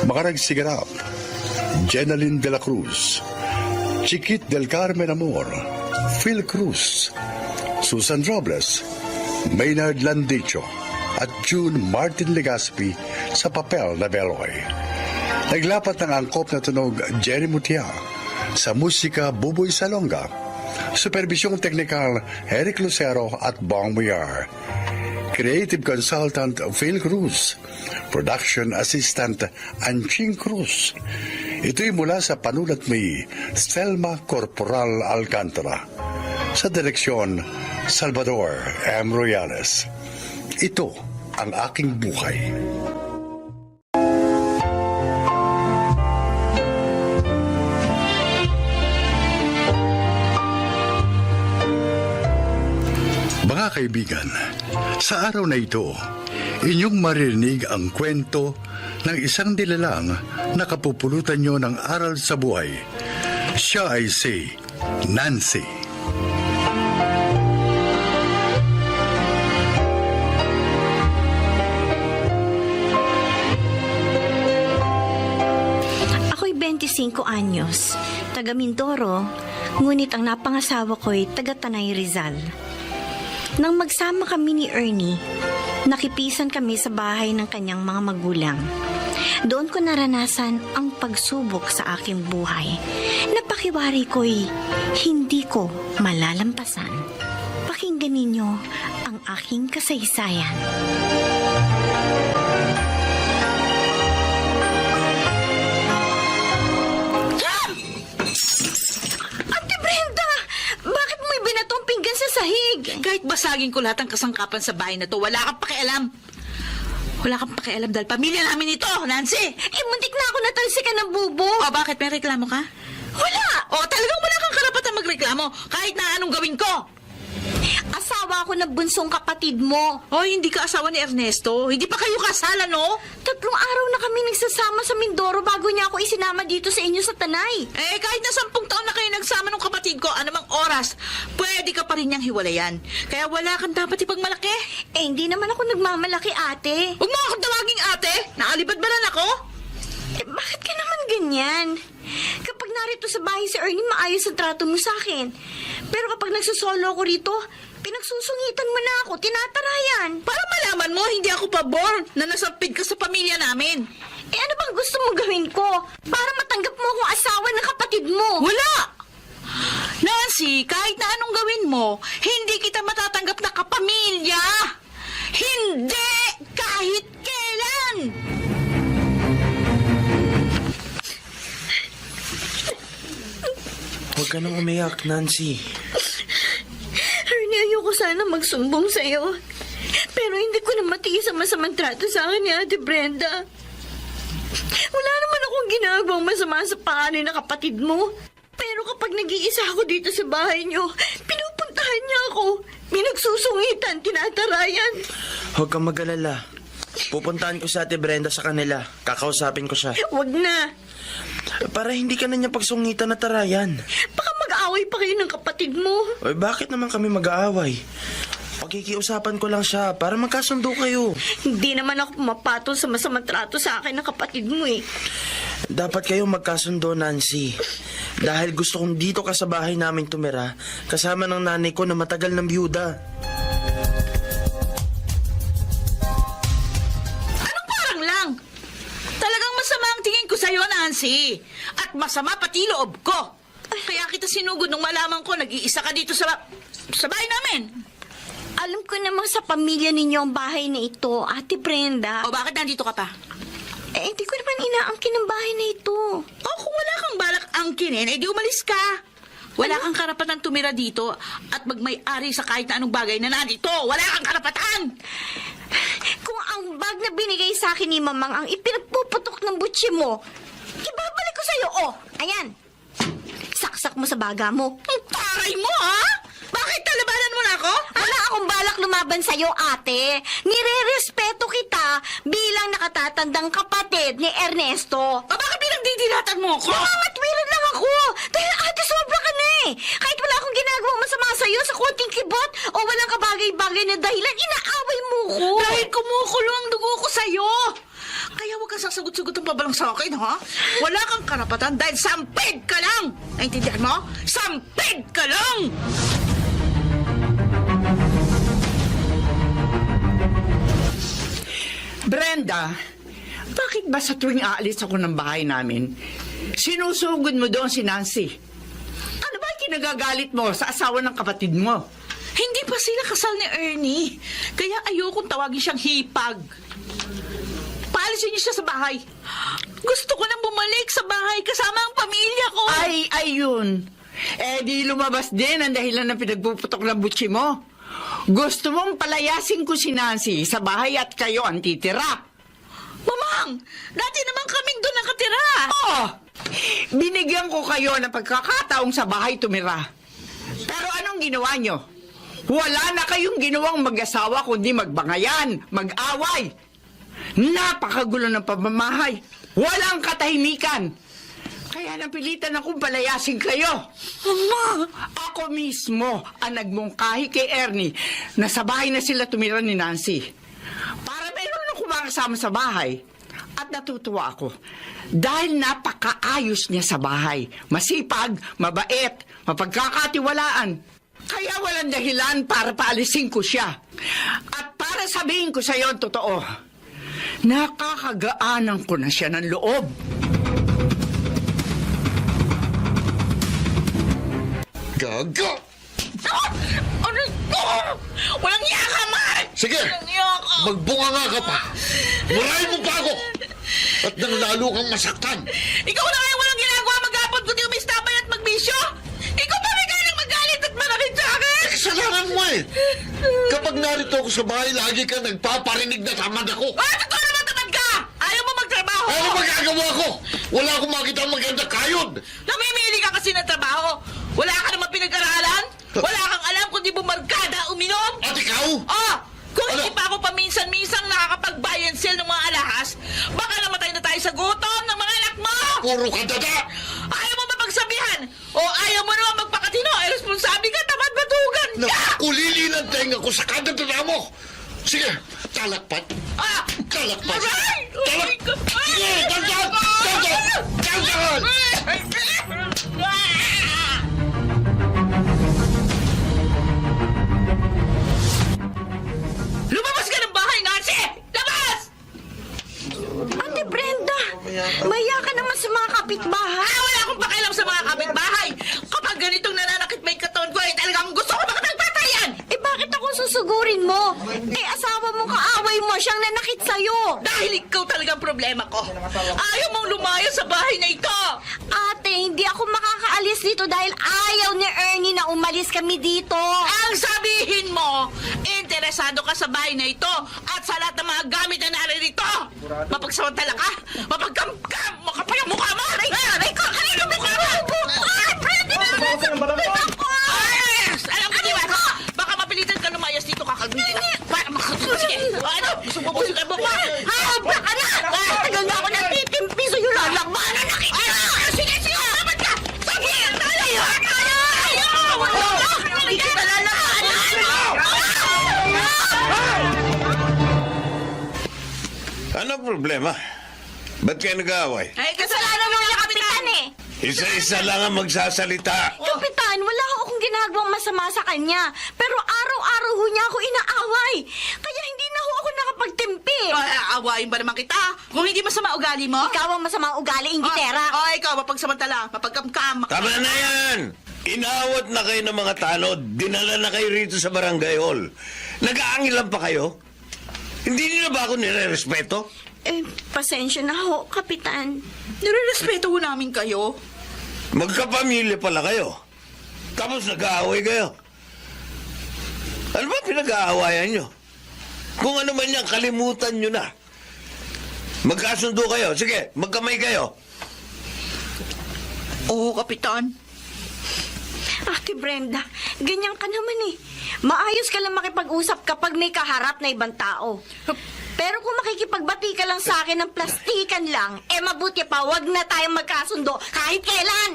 Makarag Sigarap, Jenaline de la Cruz, Chiquit del Carmen Amor, Phil Cruz, Susan Robles, Maynard Landicho, at June Martin Legaspi sa papel na Beloy. Naglapat ng angkop na tunog Jerry Mutia, sa musika Buboy Salonga, supervisyong teknikal Eric Lucero at Bong Muyar, creative consultant Phil Cruz, production assistant Anching Cruz. Ito'y mula sa panulat ni Selma Corporal Alcantara, sa direksyon Salvador M. Royales. Ito ang aking buhay. Mga kaibigan, sa araw na ito, inyong maririnig ang kwento ng isang nilalang na kapupulutan nyo ng aral sa buhay. Siya ay si Nancy. ako'y 25 anyos, taga Mindoro, ngunit ang napangasawa ko'y taga Tanay Rizal. Nang magsama kami ni Ernie, nakipisan kami sa bahay ng kanyang mga magulang. Doon ko naranasan ang pagsubok sa aking buhay. Napakiwari ko'y hindi ko malalampasan. Pakinggan ninyo ang aking kasaysayan. Ate Brenda! Bakit mo ibinatong pinggan sa sahig? Kahit basagin ko lahat ng kasangkapan sa bahay na to, wala kang pakialam. Wala kang pakialam dahil pamilya namin ito, Nancy. Muntik na ako natalsikan ng bubo. O bakit, may reklamo ka? Wala! O talagang wala kang karapatan magreklamo kahit na anong gawin ko. Asawa ako ng bunsong kapatid mo. O hindi ka asawa ni Ernesto. Hindi pa kayo kasala, no? 3 araw na kami nagsasama sa Mindoro bago niya ako isinama dito sa inyo sa Tanay. Kahit na 10 taon na kayo nagsama ng kapatid ko, anumang oras, pwede ka pa rin niyang hiwalayan. Kaya wala kang dapat ipagmalaki. Hindi naman ako nagmamalaki, ate. Huwag mo akong tawaging ate. Naalibad ba na ako? Bakit ka naman ganyan? Kapag narito sa bahay si Ernie, maayos ang trato mo sa akin. Pero kapag nagsusolo ako rito, pinagsusungitan mo na ako, tinatarayan. Para malaman mo, hindi ako pabor na nasampid ka sa pamilya namin. Ano bang gusto mong gawin ko? Para matanggap mo akong asawa ng kapatid mo. Wala! Nancy, kahit na anong gawin mo, hindi kita matatanggap na kapamilya. Hindi! Kahit kailan! Huwag ka nang umiyak, Nancy. Ernie, ayoko sana magsumbong sa'yo. Pero hindi ko na matiis ang masamang trato sa akin ni Ate Brenda. Wala naman akong ginagawang masama sa pangalan ng kapatid mo. Pero kapag nag-iisa ako dito sa bahay niyo, pinupuntahan niya ako. Pinagsusungitan, tinatarayan. Huwag kang mag-alala. Pupuntahan ko sa Ate Brenda sa kanila. Kakausapin ko siya. Huwag na. Para hindi ka na niya pagsungitan na tarayan. Baka mag-aaway pa kayo ng kapatid mo. Oy, bakit naman kami mag-aaway? Pagkikiusapan ko lang siya para magkasundo kayo. Hindi naman ako pumapatol sa masamang trato sa akin ng kapatid mo eh. Dapat kayo magkasundo, Nancy. Dahil gusto kong dito ka sa bahay namin tumira, kasama ng nanay ko na matagal ng byuda. Anong parang lang? Talagang masama ang tingin ko sa'yo, Nancy. At masama pati loob ko. Kaya kita sinugod nung malaman ko nag-iisa ka dito sa bahay namin. Alam ko namang sa pamilya ninyo ang bahay na ito, Ate Brenda. O bakit nandito ka pa? Hindi ko naman inaangkin ang bahay na ito. O kung wala kang balak angkinin, di umalis ka. Wala kang karapatan tumira dito at magmay-ari sa kahit na anong bagay na nandito. Wala kang karapatan! Kung ang bag na binigay sa akin ni Mamang ang ipinagpuputok ng butsi mo, ibabalik ko sa'yo. Ayan. Saksak mo sa baga mo. Ang taray mo, ha? Bakit talabanan mo na ako? Wala akong balak lumaban sa'yo, ate. Nire-respeto kita bilang nakatatandang kapatid ni Ernesto. Bakit pinagdidilatan mo ako? Namamatwiran lang ako. Dahil ate, sobra ka na eh. Kahit wala akong ginagawang masama sa'yo sa konting kibot o walang kabagay-bagay na dahilan, inaaway mo ko. Dahil kumukulo ang dugo ko sa'yo. Kaya huwag kang sasagot-sagot ang pabalang sa akin, ha? Wala kang karapatan dahil sampid ka lang. Naintindihan mo? Sampid ka lang! Brenda, bakit ba sa tuwing aalis ako ng bahay namin, sinusugod mo doon si Nancy? Ano ba yung kinagagalit mo sa asawa ng kapatid mo? Hindi pa sila kasal ni Ernie. Kaya ayokong tawagin siyang hipag. Paalisin niyo siya sa bahay. Gusto ko nang bumalik sa bahay kasama ang pamilya ko. Ay, ayun. Di lumabas din ang dahilan ng pinagpuputok ng butsi mo. Gusto mong palayasin ko si Nancy sa bahay at kayo ang titira. Mamang, dati naman kaming doon nakatira. Oh, binigyan ko kayo ng pagkakataong sa bahay tumira. Pero anong ginawa nyo? Wala na kayong ginawang mag-asawa kundi magbangayan, mag-away. Napakagulo ng pamamahay. Walang katahimikan. Kaya napilitan akong palayasin kayo. Mama! Ako mismo ang nagmungkahi kay Ernie na sa bahay na sila tumira ni Nancy. Para meron na kumakasama sa bahay. At natutuwa ako. Dahil napakaayos niya sa bahay. Masipag, mabait, mapagkakatiwalaan. Kaya walang dahilan para paalisin ko siya. At para sabihin ko sa iyo ang totoo, nakakagaanan ko na siya ng loob. Gaga! Ano ito? Walang iya ka, man! Sige, Walang iya ka! magbunga nga ka pa. Murahin mo pa ako. At nang lalo kang masaktan. Ikaw na ngayon walang ginagawa maghapon kundi umistabay at magbisyo? Ikaw pa may galang magalit at manakit sa akin? Kasalanan mo eh. Kapag narito ako sa bahay, lagi ka nagpaparinig na tamad ako. Totoo naman tamad ka! Ayaw mo magtrabaho! Ano magagawa ko? Wala akong makita maganda kayod. Namimili ka kasi ng trabaho! Wala ka naman pinag-aralan? Wala kang alam kundi bumarkada uminom? At ikaw? Oh! Kung Ano? hindi pa ako paminsan-minsang nakakapag-buy and sell ng mga alahas, baka namatay na tayo sa gutom ng mga anak mo! Puro ka dada. Ayaw mo ba magsabihan? O ayaw mo naman magpakatino? Eh, responsable ka, tamad batugan ka! Nakulili ng tenga ko sa kadadada mo. Sige, talakpat. Ah! Talakpat. Aray! Aray ka! Sige, dandan! Dandan! Dandan! Lumabas ka ng bahay, Nancy! Labas! Ate Brenda, maya ka naman sa mga kapitbahay. Wala akong pakialam sa mga kapitbahay! Kapag ganitong nananakit may katawan ko, talagang gusto ko makatagpatayan! Bakit ako susugurin mo? Asawa mo kaaway mo siyang nanakit sa'yo. Dahil ikaw talagang problema ko. Ayaw mong lumayo sa bahay na ito! Ate, hindi ako makakaalis dito dahil ayaw ni Ernie na umalis kami dito. Ang sabihin mo, interesado ka sa bahay na ito at sa lahat ng mga gamit na naririto. Mapagsamantala ka, mapagkamkam, makapal ang mukha mo. Aray ko, mukha mo. Ay, pwede na. Alam ko, di ba? Baka mapilitan ka lumayas dito, kakalbin kita. Para makakasusin. Sige, ano? Gusto mo busin ka mo ba? Habra ka na! Tagal na ako nagtitimpi sa'yo, lalakbanan na kita! Sige, sige, dapat ka. Sige, Tayo! Hindi kita lalakbanan! Ano problema? Ba't kayo nag-aaway? Ay, Kasalanan mo yung kapitan eh! Isa-isa lang ang magsasalita. Kapitan, wala akong ginagawang masama sa kanya. Pero araw-araw ho niya ako inaaway. Kaya hindi na ho ako nakapagtimpi. awayin ba naman kita? Kung hindi masama ugali mo? Ikaw ang masama ugali, ingitera. Ikaw, mapagsamantala, mapagkamkam. Tama na yan! Inawat na kayo ng mga tanod. Dinala na kayo rito sa barangay hall. Nag-aangilan pa kayo? Hindi niyo na ba ako nire-respeto? Pasensya na ho, Kapitan. Nire-respeto ho namin kayo. Magkapamilya pala kayo. Tapos nag-aaway kayo. Ano ba pinag-aawayan nyo? Kung ano man yan, kalimutan nyo na. Magkasundo kayo. Sige, magkamay kayo. Oo, Kapitan. Ate Brenda, ganyan ka naman eh. Maayos ka lang makipag-usap kapag may kaharap na ibang tao. Pero kung makikipagbati ka lang sa akin ng plastikan lang, mabuti pa, wag na tayong magkasundo kahit kailan.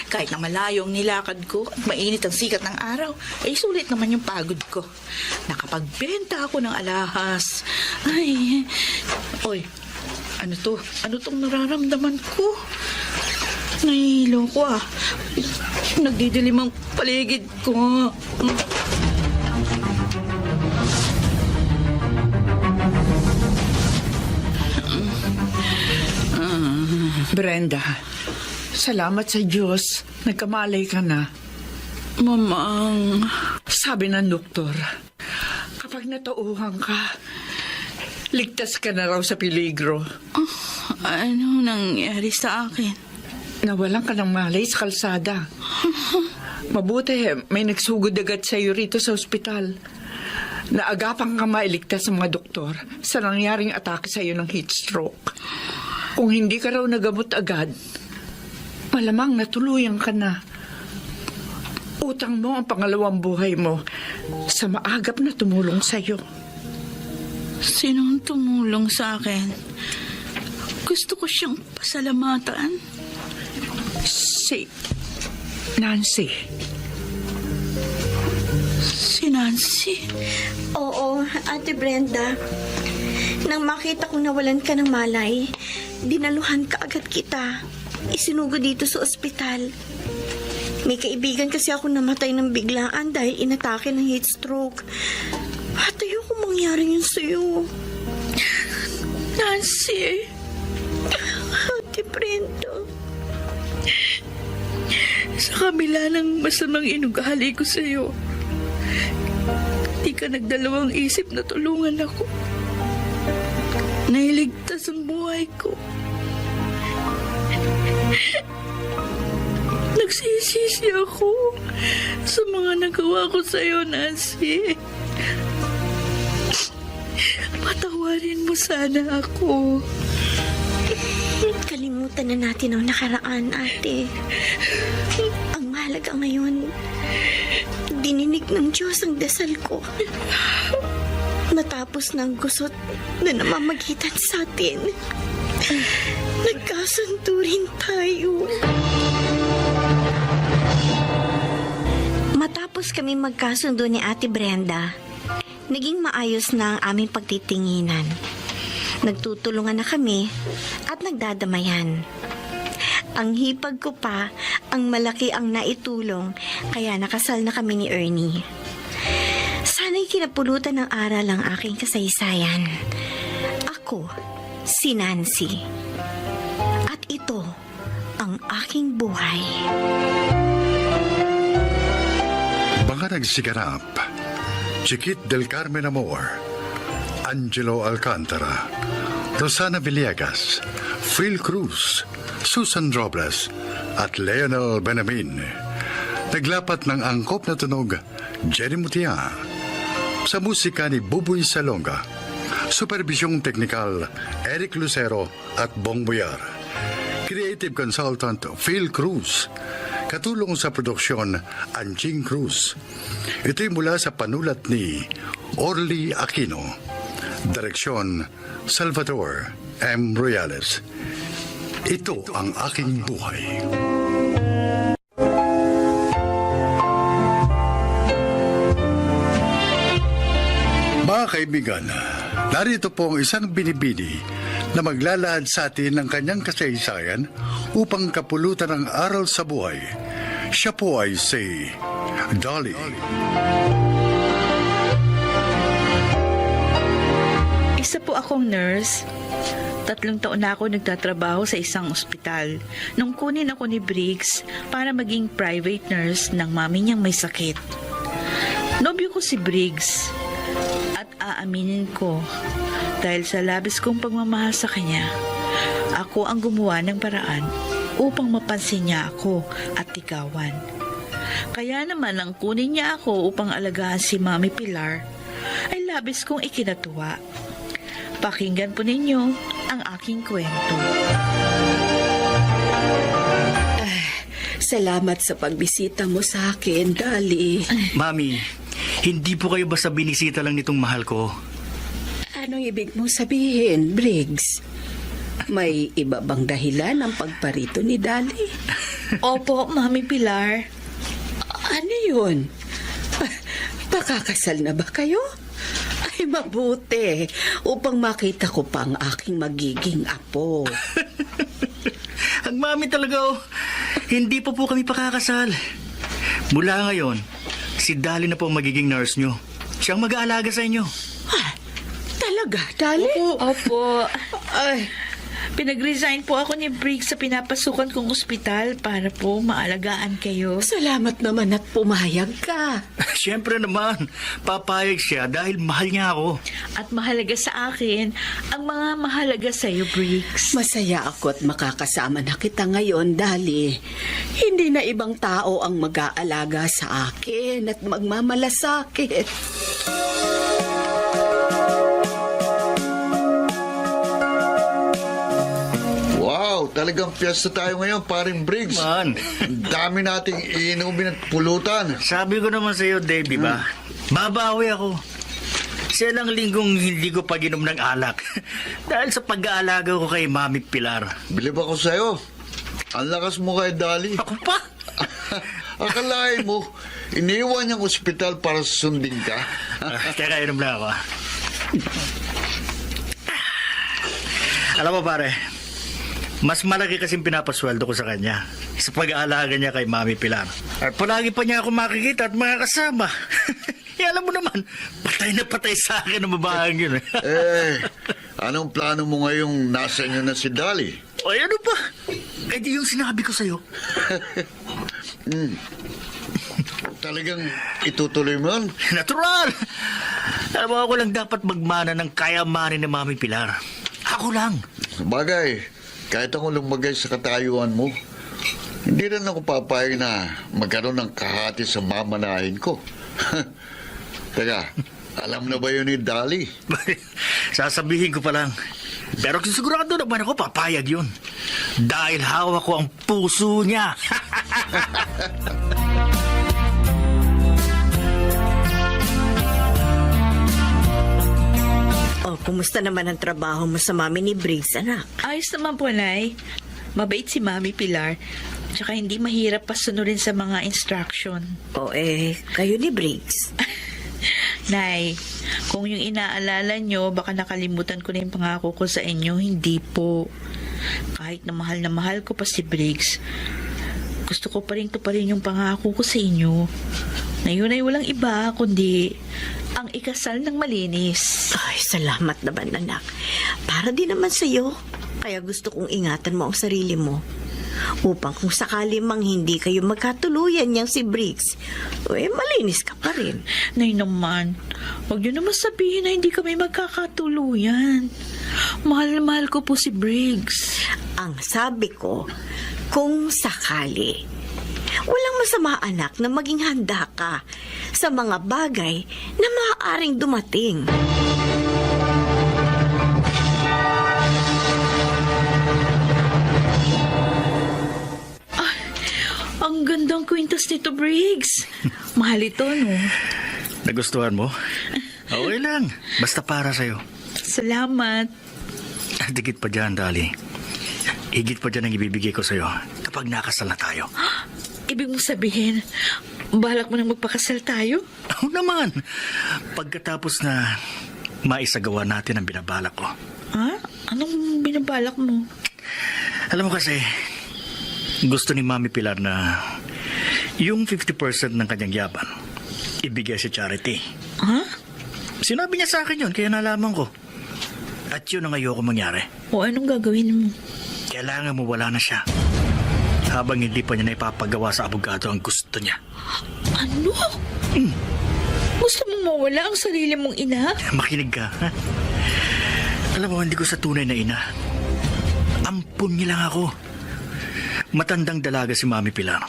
Kahit na malayo ang nilakad ko at mainit ang sikat ng araw, ay sulit naman yung pagod ko. Nakapagbenta ako ng alahas. Ay, oy, ano to? Ano tong nararamdaman ko? Nahihilo ko ah. Nagdidilim ang paligid ko. Brenda, salamat sa Diyos. Nagkamalay ka na. Mamang, Sabi ng doktor, kapag natauhan ka, ligtas ka na raw sa peligro. ano nangyari sa akin? Nawalan ka ng malay sa kalsada. Mabuti, may nagsugod agad sa iyo rito sa ospital. Naagapan ka mailigtas sa mga doktor sa nangyaring atake sa iyo ng heat stroke. Kung hindi ka raw nagamot agad, malamang natuluyan ka na. Utang mo ang pangalawang buhay mo sa maagap na tumulong sa iyo. Sinong tumulong sa akin? Gusto ko siyang pasalamatan. Si Nancy. Si Nancy? Oo, Ate Brenda. Nang makita kong nawalan ka ng malay, dinaluhan ka agad kita. Isinugo dito sa ospital. May kaibigan kasi ako namatay ng biglaan dahil inatake ng heat stroke. At ayoko mangyari yun sa'yo. Nancy? Ate Brenda. Sa kabila ng masamang inugali ko sa'yo, di ka nagdalawang isip na tulungan ako. Nailigtas ang buhay ko. Nagsisisi ako sa mga nagawa ko sa'yo, Nancy. Patawarin mo sana ako. Kalimutan na natin ang nakaraan, ate. Ang mahalaga ngayon, dininig ng Diyos ang dasal ko. Matapos ng gusot na namamagitan sa atin, nagkasundo rin tayo. Matapos kami magkasundo ni Ate Brenda, naging maayos na ang aming pagtitinginan. Nagtutulungan na kami at nagdadamayan. Ang hipag ko pa, ang malaki ang naitulong, kaya nakasal na kami ni Ernie. Sana'y kinapulutan ng aral ang aking kasaysayan. Ako, si Nancy. At ito, ang aking buhay. Mga nagsiganap, Chiquit del Carmen Amor, Angelo Alcantara, Rosana Villegas, Phil Cruz, Susan Robles, at Leonel Benamin. Naglapat ng angkop na tunog, Jenny Mutia. Sa musika ni Buboy Salonga, supervisyong teknikal, Eric Lucero at Bong Boyar. Creative consultant, Phil Cruz. Katulong sa produksyon, Anjing Cruz. Ito'y mula sa panulat ni Orly Aquino. Direksyon, Salvador M. Royales. Ito ang aking buhay. Mga kaibigan, narito po ang isang binibini na maglalahad sa atin ng kanyang kasaysayan upang kapulutan ang aral sa buhay. Siya po ay si Dolly. Isa po akong nurse 3 taon na ako nagtatrabaho sa isang ospital. Nung kunin ako ni Briggs para maging private nurse ng mami niyang may sakit. Nobyo ko si Briggs at aaminin ko dahil sa labis kong pagmamahal sa kanya, ako ang gumawa ng paraan upang mapansin niya ako at tigawan. Kaya naman ang kunin niya ako upang alagaan si Mami Pilar ay labis kong ikinatuwa. Pakinggan po ninyo ang aking kwento. Salamat sa pagbisita mo sa akin, Dali. Mami, hindi po kayo basta binisita lang nitong mahal ko. Anong ibig mong sabihin, Briggs? May iba bang dahilan ang pagparito ni Dali? Opo, Mami Pilar. Ano yun? Pakakasal na ba kayo? Ay, mabuti. Upang makita ko pa ang aking magiging apo. Ang mami talaga, oh. Hindi pa po kami pakakasal. Mula ngayon, si Dali na po ang magiging nurse nyo. Siyang mag-aalaga sa inyo. Talaga, Dali? Opo. Ay, Pinag-resign po ako ni Briggs sa pinapasukan kong ospital para po maalagaan kayo. salamat naman at pumayag ka. Siyempre naman, papayag siya dahil mahal niya ako. At mahalaga sa akin ang mga mahalaga sa iyo, Briggs. Masaya ako at makakasama na kita ngayon, Dali. Hindi na ibang tao ang mag-aalaga sa akin at magmamalasakit. Wow, talagang piyesta tayo ngayon, paring Briggs. Man. Ang dami nating iinumin at pulutan. Sabi ko naman sa iyo, Dave, di ba? Babawi ako. Sa ilang linggong hindi ko pag-inom ng alak. Dahil sa pag-aalaga ko kay Mami Pilar. Bilib ako sa'yo. Ang lakas mo kay Dali. Ako pa? Akalain mo, iniwan niyang ospital para sundin ka. Teka, inom lang ako. Alam mo, pare, mas malaki kasing pinapasweldo ko sa kanya sa pag-aalaga niya kay Mami Pilar. At palagi pa niya ako makikita at makakasama. Alam mo naman, patay na patay sa akin ang babaeng yun. Anong plano mo ngayong nasa inyo na si Dali? O ano ba? Eh di yung sinabi ko sa'yo. Talagang itutuloy mo yun? Natural! Alam mo, ako lang dapat magmana ng kayamanin ni Mami Pilar. Ako lang. Bagay, kahit ako lumagay sa katayuan mo, hindi rin ako papayag na magkaroon ng kahati sa mamanahin ko. Teka, alam na ba yun ni Dali? Sasabihin ko pa lang. Pero sigurado naman ako papayag yun. Dahil hawak ko ang puso niya. Oh, kumusta naman ang trabaho mo sa mami ni Briggs, anak? Ayos naman po, Nay. Mabait si Mami Pilar. Tsaka hindi mahirap pasunurin sa mga instruction. O kayo ni Briggs. Nay, kung yung inaalala nyo, baka nakalimutan ko na yung pangako ko sa inyo. Hindi po. Kahit na mahal ko pa si Briggs, gusto ko pa rin tuparin yung pangako ko sa inyo. Na yun ay walang iba, kundi ang ikasal ng malinis. Ay, salamat naman, anak. Para din naman sa'yo. Kaya gusto kong ingatan mo ang sarili mo. Upang kung sakali mang hindi kayo magkatuluyan niyang si Briggs, malinis ka pa rin. Nay naman, huwag niyo naman sabihin na hindi kami magkakatuluyan. Mahal na mahal ko po si Briggs. Ang sabi ko, kung sakali, walang masama, anak, na maging handa ka sa mga bagay na maaaring dumating. Ang gandang kwintas nito, Briggs. Mahal ito, no? Nagustuhan mo? Okay lang. Basta para sa'yo. Salamat. Dikit pa dyan, Dali. Higit pa dyan ang ibibigay ko sa'yo kapag nakasal na tayo. Ibig mo sabihin, balak mo nang magpakasal tayo? Oo naman. Pagkatapos na maisagawa natin ang binabalak ko. Ha? Anong binabalak mo? Alam mo kasi, gusto ni Mami Pilar na yung 50% ng kanyang yaman ibigay sa charity. Ha? Sinabi niya sa akin yun, kaya nalaman ko. At yun ang ayoko mangyari. O anong gagawin mo? Kailangan mo wala na siya. Habang hindi pa niya na ipapagawa sa abogado ang gusto niya. Ano? Gusto mong mawala ang sarili mong ina? Makinig ka, ha? Alam mo, hindi ko sa tunay na ina. Ampun niya lang ako. Matandang dalaga si Mami Pilar.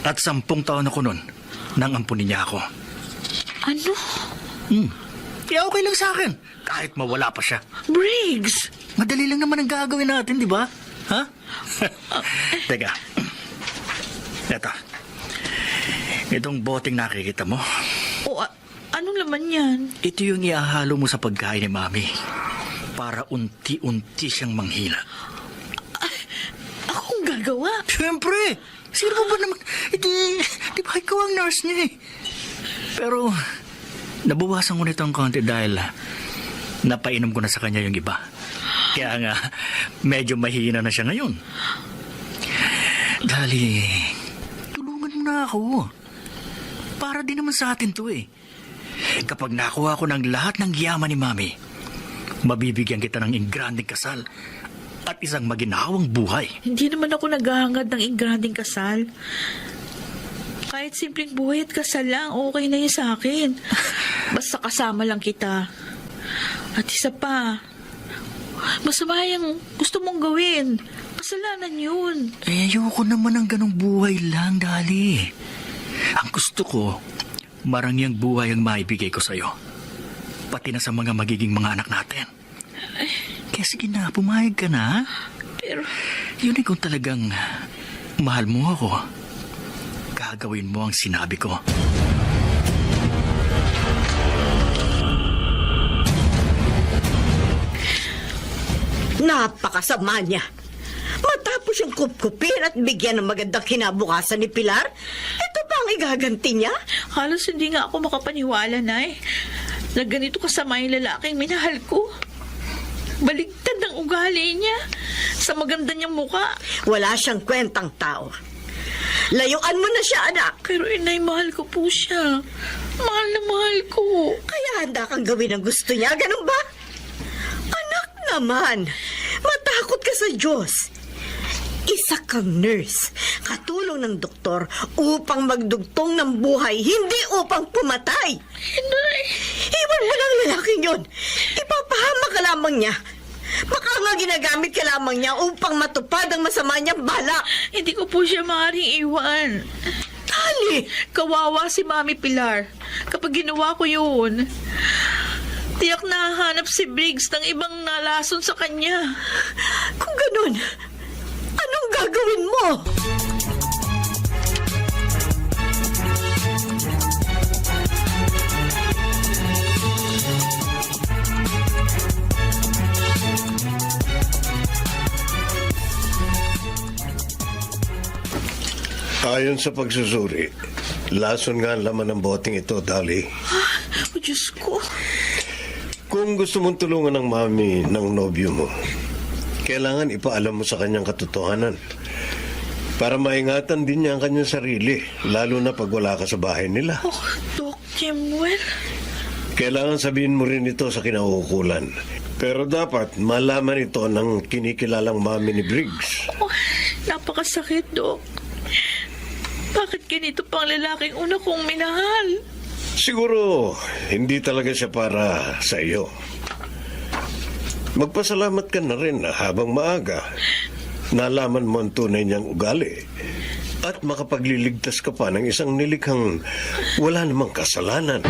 At 10 taon ako nun nang ampunin niya ako. Ano? Kaya okay lang sa akin. Kahit mawala pa siya. Briggs! Madali lang naman ang gagawin natin, di ba? Ha? Teka. Eto. Itong boteng nakikita mo. O, anong laman yan? Ito yung iahalo mo sa pagkain ni Mami. Para unti-unti siyang manghila. Akong gagawa? Siyempre! Sino ba naman? Di ba ikaw ang nurse niya eh? Pero, nabawasan ko nito ang konti dahil napainom ko na sa kanya yung iba. Kaya nga, medyo mahina na siya ngayon. Dali, tulungan mo na ako. Para din naman sa atin to eh. Kapag nakuha ko ng lahat ng yaman ni Mami, mabibigyan kita ng ingranding kasal at isang maginhawang buhay. Hindi naman ako naghahangad ng ingranding kasal. Kahit simpleng buhay at kasal lang, okay na yun sa akin. Basta kasama lang kita. At isa pa, masama yung gusto mong gawin. Kasalanan yun. Eh, ayoko naman ng ganong buhay lang, Dali. Ang gusto ko, marangyang buhay ang maibigay ko sa'yo. Pati na sa mga magiging mga anak natin. Kaya sige na, pumayag ka na. Pero, yun ay kung talagang mahal mo ako. Gagawin mo ang sinabi ko. Napakasama niya. Matapos siyang kupkupin at bigyan ng magandang kinabukasan ni Pilar, ito ba ang igaganti niya? halos hindi nga ako makapaniwala, Nay, na ganito kasama yung lalaking minahal ko. Baligtad ang ugali niya sa maganda niyang muka. Wala siyang kwentang tao. Layuan mo na siya, anak. Pero inay, mahal ko po siya. Mahal na mahal ko. Kaya handa kang gawin ang gusto niya, ganun ba? Anak naman, matakot ka sa Diyos. Isa kang nurse, katulong ng doktor upang magdugtong ng buhay, hindi upang pumatay. Inay! Iwan mo lang lalaking yun. Ipapahama ka lamang niya. Baka nga ginagamit ka lamang niya upang matupad ang masama niyang balak. Hindi ko po siya maaaring iwan. Tali! Kawawa si Mami Pilar. Kapag ginawa ko yun, tiyak nahanap si Briggs ng ibang nalason sa kanya. Kung ganun, anong gagawin mo? Ayon sa pagsusuri, lason nga ang laman ng boteng ito, Dali. Oh, Diyos ko. Kung gusto mong tulungan ng mami ng nobyo mo, kailangan ipaalam mo sa kanyang katotohanan para maingatan din niya ang kanyang sarili, lalo na pag wala ka sa bahay nila. Oh, Doc Jimwell. Kailangan sabihin mo rin ito sa kinauukulan. Pero dapat malaman ito ng kinikilalang mami ni Briggs. Oh, napakasakit, Doc. Bakit ganito pang lalaking una kong minahal? Siguro, hindi talaga siya para sa iyo. Magpasalamat ka na rin na habang maaga, nalaman mo ang tunay niyang ugali at makapagliligtas ka pa ng isang nilikhang wala namang kasalanan.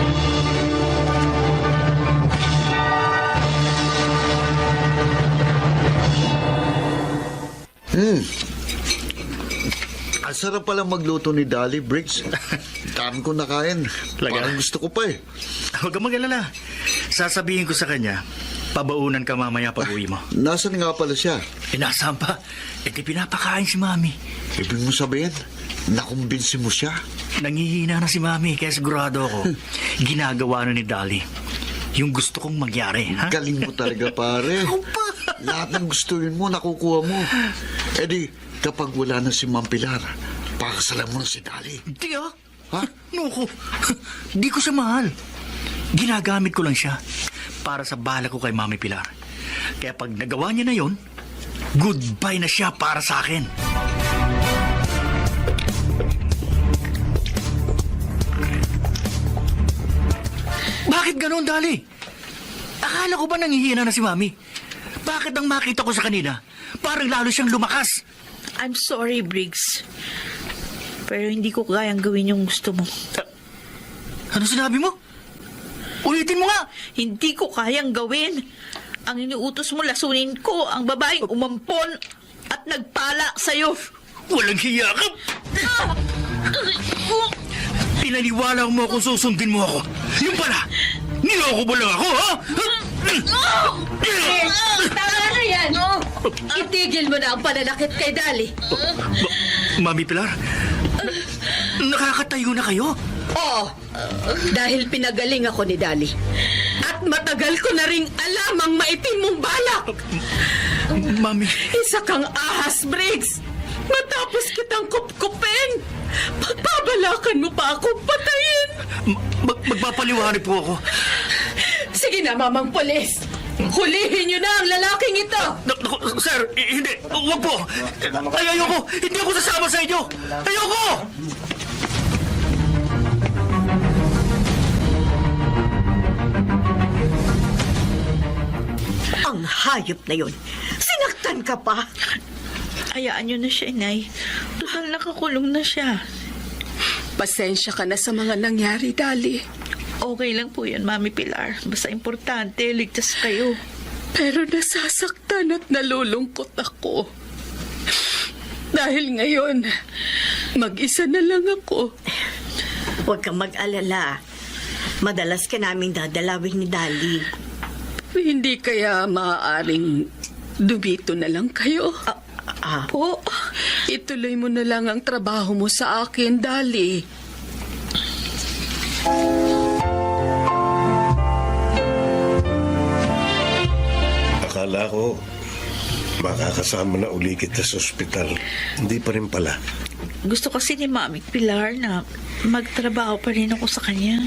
Ang sarap pala magluto ni Dali, Briggs. Dami ko nakain. Talaga? Parang gusto ko pa eh. Huwag kang mag-alala. Sasabihin ko sa kanya, pabaunan ka mamaya pag uwi mo. Nasaan nga pala siya? Inasaan pa? Eh di pinapakain si Mami. Ibig mo sabihin, nakumbinsi mo siya? Nangihina na si Mami, kaya sigurado ako, ginagawa na ni Dali yung gusto kong mangyari. Ha? Galing mo talaga, pare. Lahat ng gustuin mo, nakukuha mo. Eh di, kapag wala na si Ma'am Pilar, pakasalan mo na si Dali. Hindi ah. Ha? Nuko, di ko siya mahal. Ginagamit ko lang siya para sa bala ko kay Mami Pilar. Kaya pag nagawa niya na yon, goodbye na siya para sa akin. Bakit ganon, Dali? Akala ko ba nangihina na si Mami? Bakit ang makita ko sa kanina, parang lalo siyang lumakas? I'm sorry, Briggs. Pero hindi ko kayang gawin yung gusto mo. Ano sinabi mo? Ulitin mo nga! Hindi ko kayang gawin. Ang iniutos mo, lasunin ko ang babaeng umampon at nagpala sa'yo. Walang hiya ka! Pinaniwala mo ako, susundin mo ako. Yung pala, niloko mo lang ako, ha? Tama na yan! Itigil mo na ang pananakit kay Dali. Mami Pilar, nakakatayo na kayo? Oo, dahil pinagaling ako ni Dali. At matagal ko na ring alam ang maitim mong balak. Mami, Isa kang ahas, Briggs. Matapos kitang kupkupin, pagbabalakan mo pa akong patayin. magpapaliwanag po ako. Sige na, Mamang Polis. Hulihin niyo na ang lalaking ito. Naku, sir, hindi. Huwag po. Ayoko. Hindi ako sasama sa inyo. Ayoko! Ang hayop na yun. Sinaktan ka pa. Hayaan niyo na siya, Inay. Total nakakulong na siya. Pasensya ka na sa mga nangyari, Dali. Okay lang po yan, Mami Pilar. Basta importante, ligtas kayo. Pero nasasaktan at nalulungkot ako. Dahil ngayon, mag-isa na lang ako. Huwag kang mag-alala. Madalas ka naming dadalawin ni Dali. Hindi kaya maaaring dumito na lang kayo? Po, Ituloy mo na lang ang trabaho mo sa akin, Dali. Akala ko, makakasama na uli kita sa ospital. Hindi pa rin pala. gusto kasi ni Mami Pilar na magtrabaho pa rin ako sa kanya.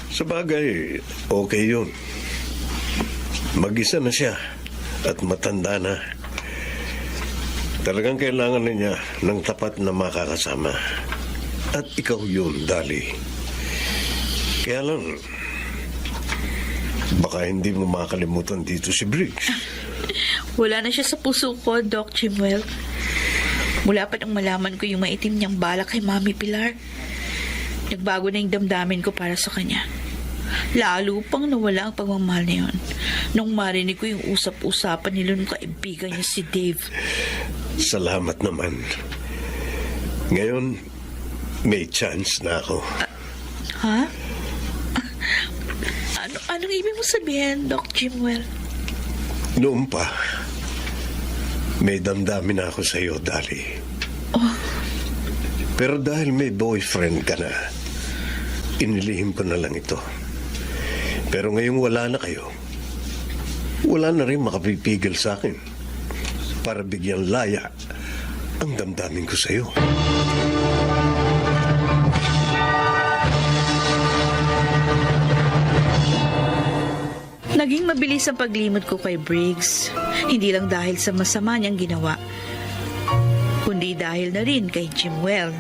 Sa bagay, okay yun. Mag-isa na siya at matanda na. Talagang kailangan na niya ng tapat na makakasama. At ikaw yun, Dali. Kaya lang, baka hindi mo makalimutan dito si Briggs. Wala na siya sa puso ko, Doc Jimwell. Mula pa nang malaman ko yung maitim niyang balak kay Mami Pilar, nagbago na yung damdamin ko para sa kanya. Lalo pang nawala ang pagmamahal na yun nung marinig ko yung usap-usapan nila nung kaibigan niya si Dave. Salamat naman. Ngayon, may chance na ako. Ha? Anong ibig mo sabihin, Doc Jimwell? Noon pa, may damdamin na ako sa iyo, Dali. Oh. Pero dahil may boyfriend ka na, inilihim ko na lang ito. Pero ngayong wala na kayo, wala na rin makapipigil sa akin para bigyan laya ang damdamin ko sa iyo. Naging mabilis ang paglimot ko kay Briggs. Hindi lang dahil sa masama niyang ginawa, kundi dahil na rin kay Jimwell.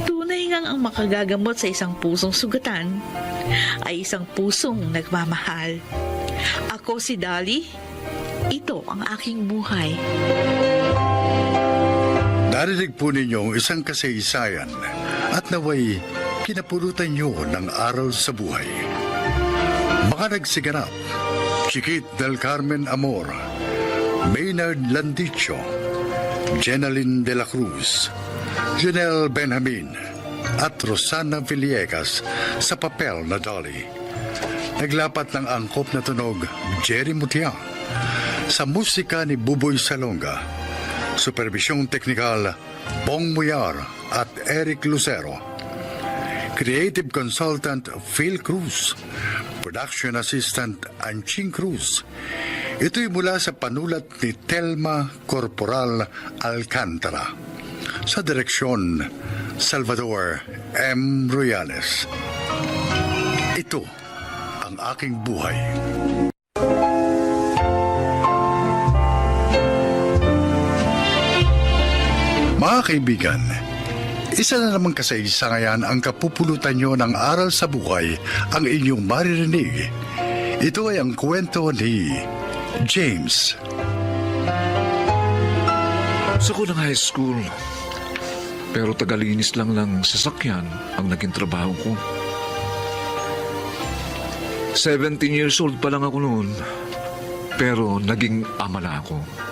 Tunay ngang ang makagagamot sa isang pusong sugatan ay isang pusong nagmamahal. Ako si Dali. Ito ang aking buhay. Narinig po ninyong isang kasaysayan at naway kinapulutan nyo ng aral sa buhay. Mga nagsiganap, Chiquit del Carmen Amor, Maynard Landicho, Jenaline de la Cruz, Janelle Benjamin, at Rosana Villegas sa papel na Dolly. Naglapat ng angkop na tunog Jerry Mutiang, sa musika ni Buboy Salonga, supervisyong teknikal Bong Muyar at Eric Lucero, creative consultant Phil Cruz, production assistant Anching Cruz. Ito'y mula sa panulat ni Telma Corporal Alcantara. Sa direksyon, Salvador M. Royales. Ito ang aking buhay. Mga kaibigan, isa na namang kasaysayan ang kapupulutan nyo ng aral sa buhay ang inyong maririnig. Ito ay ang kwento ni James. Gusto ko ng high school. Pero tagalinis lang ng sasakyan ang naging trabaho ko. 17 years old pa lang ako noon. Pero naging ama na ako.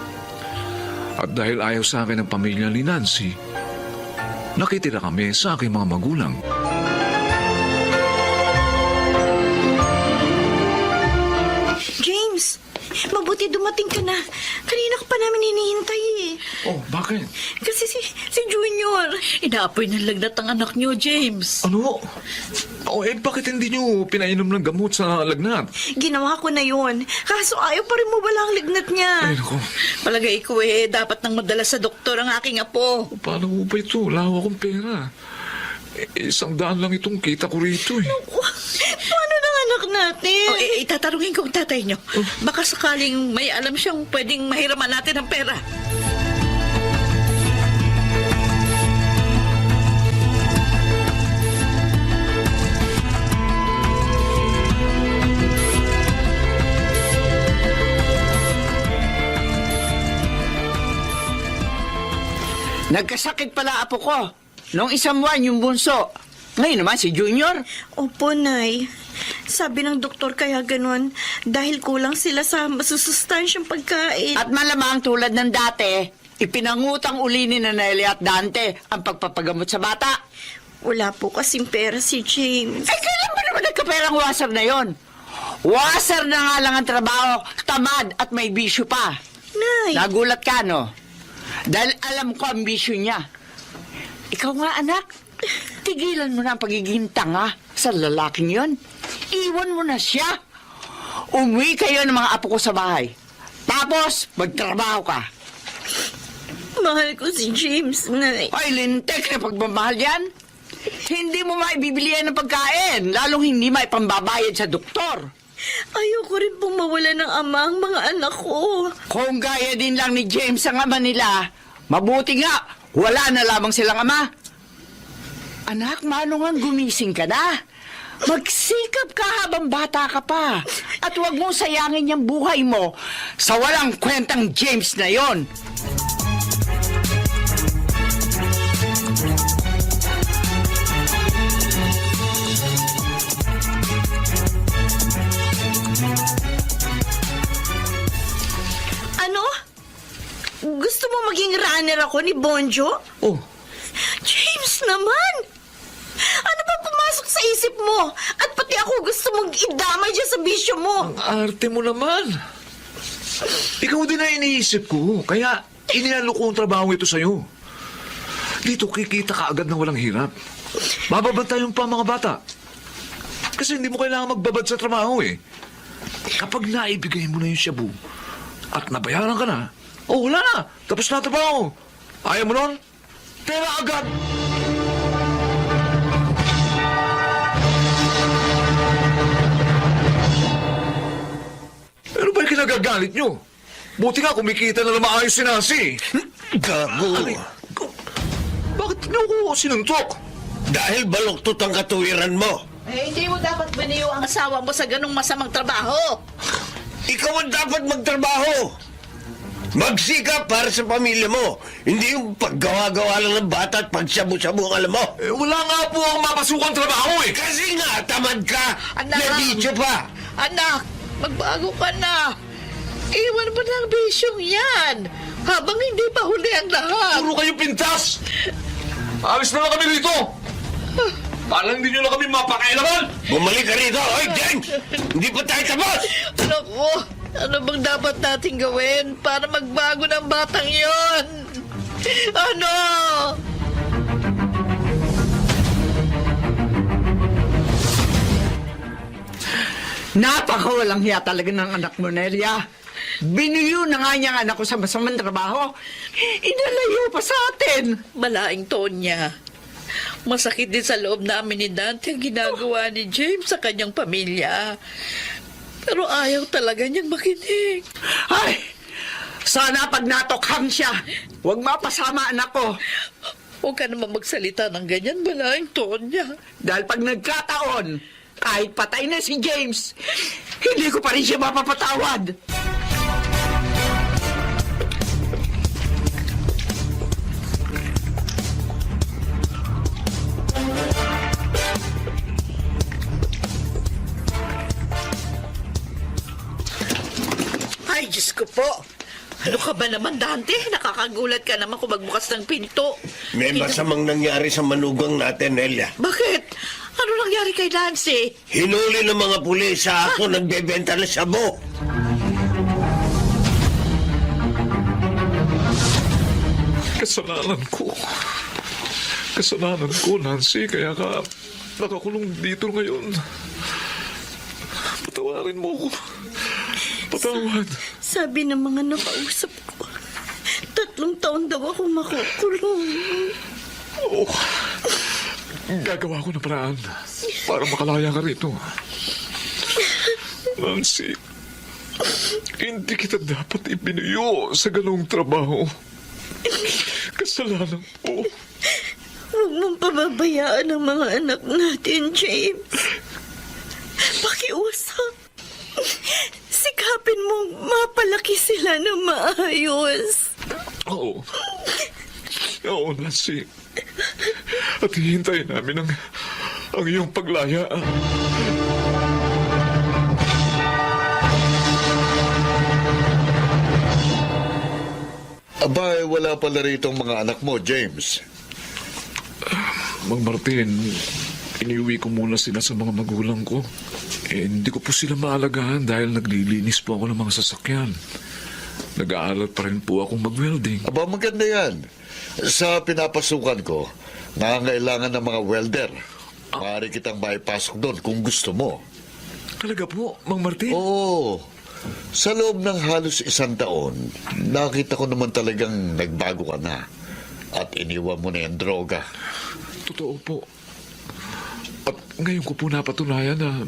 At dahil ayaw sa akin ng pamilya ni Nancy, nakitira kami sa aking mga magulang. James, mabuti dumating ka na. Kanina ka pa namin hinihintay eh. Oh, bakit? Kasi si Junior. Inaapoy ng lagnat ang anak niyo, James. Ano? Oh, bakit hindi nyo pinainom ng gamot sa lagnat? Ginawa ko na yun. Kaso ayaw pa rin mo wala ang lignat niya. Ay, naku. Palagay ko dapat nang madala sa doktor ang aking apo. Paano mo ba ito? Wala akong pera. 100 lang itong kita ko rito eh. Paano ng anak natin? Itatanungin ko ang tatay niyo. Baka sakaling may alam siyang pwedeng mahiraman natin ng pera. Nagkasakit pala apo ko. Noong isang buwan yung bunso. Ngayon naman si Junior. Opo, Nay. Sabi ng doktor kaya ganun dahil kulang sila sa masusustansyang pagkain. At malamang tulad ng dati, ipinangutang uli ni Naneli at Dante ang pagpapagamot sa bata. Wala po kasing pera si James. Kailan ba naman nagkaperang wasar na yon? Wasar na nga lang ang trabaho, tamad at may bisyo pa. Nay. Nagulat ka, no? Dahil alam ko ang bisyo niya. Ikaw nga, anak, tigilan mo na ang pagiging tanga sa lalaking yon. Iwan mo na siya. Umuwi kayo ng mga apo ko sa bahay. Tapos, magtrabaho ka. Mahal ko si James, Nay. Ay, lintek na pagmamahal yan. Hindi mo maibibilihan ng pagkain, lalong hindi maipambabayad sa doktor. Ayoko rin pong mawala ng ama ang mga anak ko. Kung gaya din lang ni James ang ama nila, mabuti nga, wala na lamang silang ama. Anak, manong gumising ka na. Magsikap ka habang bata ka pa. At huwag mong sayangin yung buhay mo sa walang kwentang James na yon. Ano? Gusto mo maging runner ako ni Bonjo? Oh, James naman! Ano ba pumasok sa isip mo? At pati ako gusto mong idamay dyan sa bisyo mo. ang arte mo naman. Ikaw din na iniisip ko, kaya inialo ko ang trabaho ito sa'yo. Dito kikita ka agad na walang hirap. Bababantayan pa ang mga bata. Kasi hindi mo kailangan magbabad sa trabaho eh. Kapag naibigay mo na yung shabu at nabayaran ka na, wala na. Tapos na ang trabaho. Ayaw mo nun? Pera agad! Ano ba yung kinagagalit nyo? Buti nga kumikita na maayos si Nancy. Gago. Bakit niyo ko sinuntok? Dahil baluktot ang katuwiran mo. Hindi mo dapat biniyo ang asawa mo sa ganong masamang trabaho. Ikaw ang dapat magtrabaho. Magsikap para sa pamilya mo. Hindi yung paggawa-gawa lang ng bata at pagsyabu-syabu ang alam mo. Wala nga po ang mapasukang trabaho eh. Kasi nga, tamad ka. Anak! May bityo pa. Anak, magbago ka na. Iwan mo na ang bisyong yan. Habang hindi pa huli ang lahat. Puro kayo pintas! Alis na lang kami rito! Palang hindi nyo na kami mapakailaman! Bumalik ka rito. Oy, James! Hindi pa tayo tapos! Naku, ano bang dapat natin gawin para magbago ng batang yon? Ano? Napakawalang hiya talaga ng anak mo, Nelia. Binuyo na nga niya ang anak ko sa masamang trabaho. Inalayo pa sa atin. Malaing Tonya. Masakit din sa loob namin ni Dante ang ginagawa ni James sa kanyang pamilya. Pero ayaw talaga niyang makinig. Ay, Sana pag natokhang siya, huwag mapasama anak ko. Huwag ka naman magsalita ng ganyan, Balaing Tonya. Dahil pag nagkataon, kahit patay na si James, hindi ko pa rin siya mapapatawad. Ay, Diyos ko po. Ano ka ba naman, Dante? Nakakagulat ka naman kung magbukas ng pinto. May masamang nangyari sa manugang natin, Elia. Bakit? Ano nangyari kay Nancy? Hinuli ng mga pulis sa ako nagbebenta ng sabo. Kasalanan ko. Kasalanan ko, Nancy, kaya ka nakakulong dito ngayon. Patawarin mo ko. Patawad. Sabi ng mga nakausap ko, 3 taon daw ako makukulong. Oo. Gagawa ko ng paraan para makalaya ka rito. Nancy, hindi kita dapat ibinuyo sa ganong trabaho. Kasalanan ko. Huwag mong pababayaan ang mga anak natin, James. Pakiusap. Sikapin mong mapalaki sila ng maayos. Oo. Oo, Nancy. At hihintayin namin ang iyong paglaya. Abay, wala pala rito ang mga anak mo, James. Mang Martin, iniuwi ko muna sila sa mga magulang ko. Hindi ko po sila maalagaan dahil naglilinis po ako ng mga sasakyan. Nag-aaral pa rin po akong mag-welding. Aba, maganda yan. Sa pinapasukan ko, nangangailangan ng mga welder. Maaari kitang maipasok doon kung gusto mo. Talaga po, Mang Martin? Oo. Sa loob ng halos 1 taon, nakita ko naman talagang nagbago ka na. At iniwan mo na yung droga. Totoo po. At ngayon ko po napatunayan na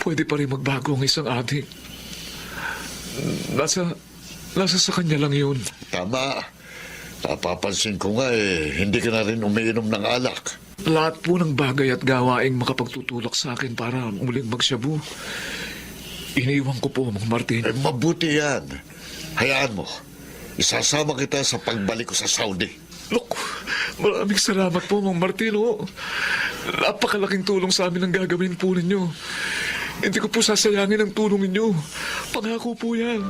pwede pa rin magbago ang isang adik. Nasa sa kanya lang yun. Tama. Napapansin ko nga hindi ka na rin umiinom ng alak. Lahat po ng bagay at gawaing makapagtutulak sa akin para muling magsyabu. Iniwan ko po, Mang Martin. Mabuti yan. Hayaan mo. Isasama kita sa pagbalik ko sa Saudi. Look, maraming salamat po, Mang Martino. Napakalaking tulong sa amin ang gagawin po ninyo. Hindi ko po sasayangin ang tulong ninyo. Pangako po yan.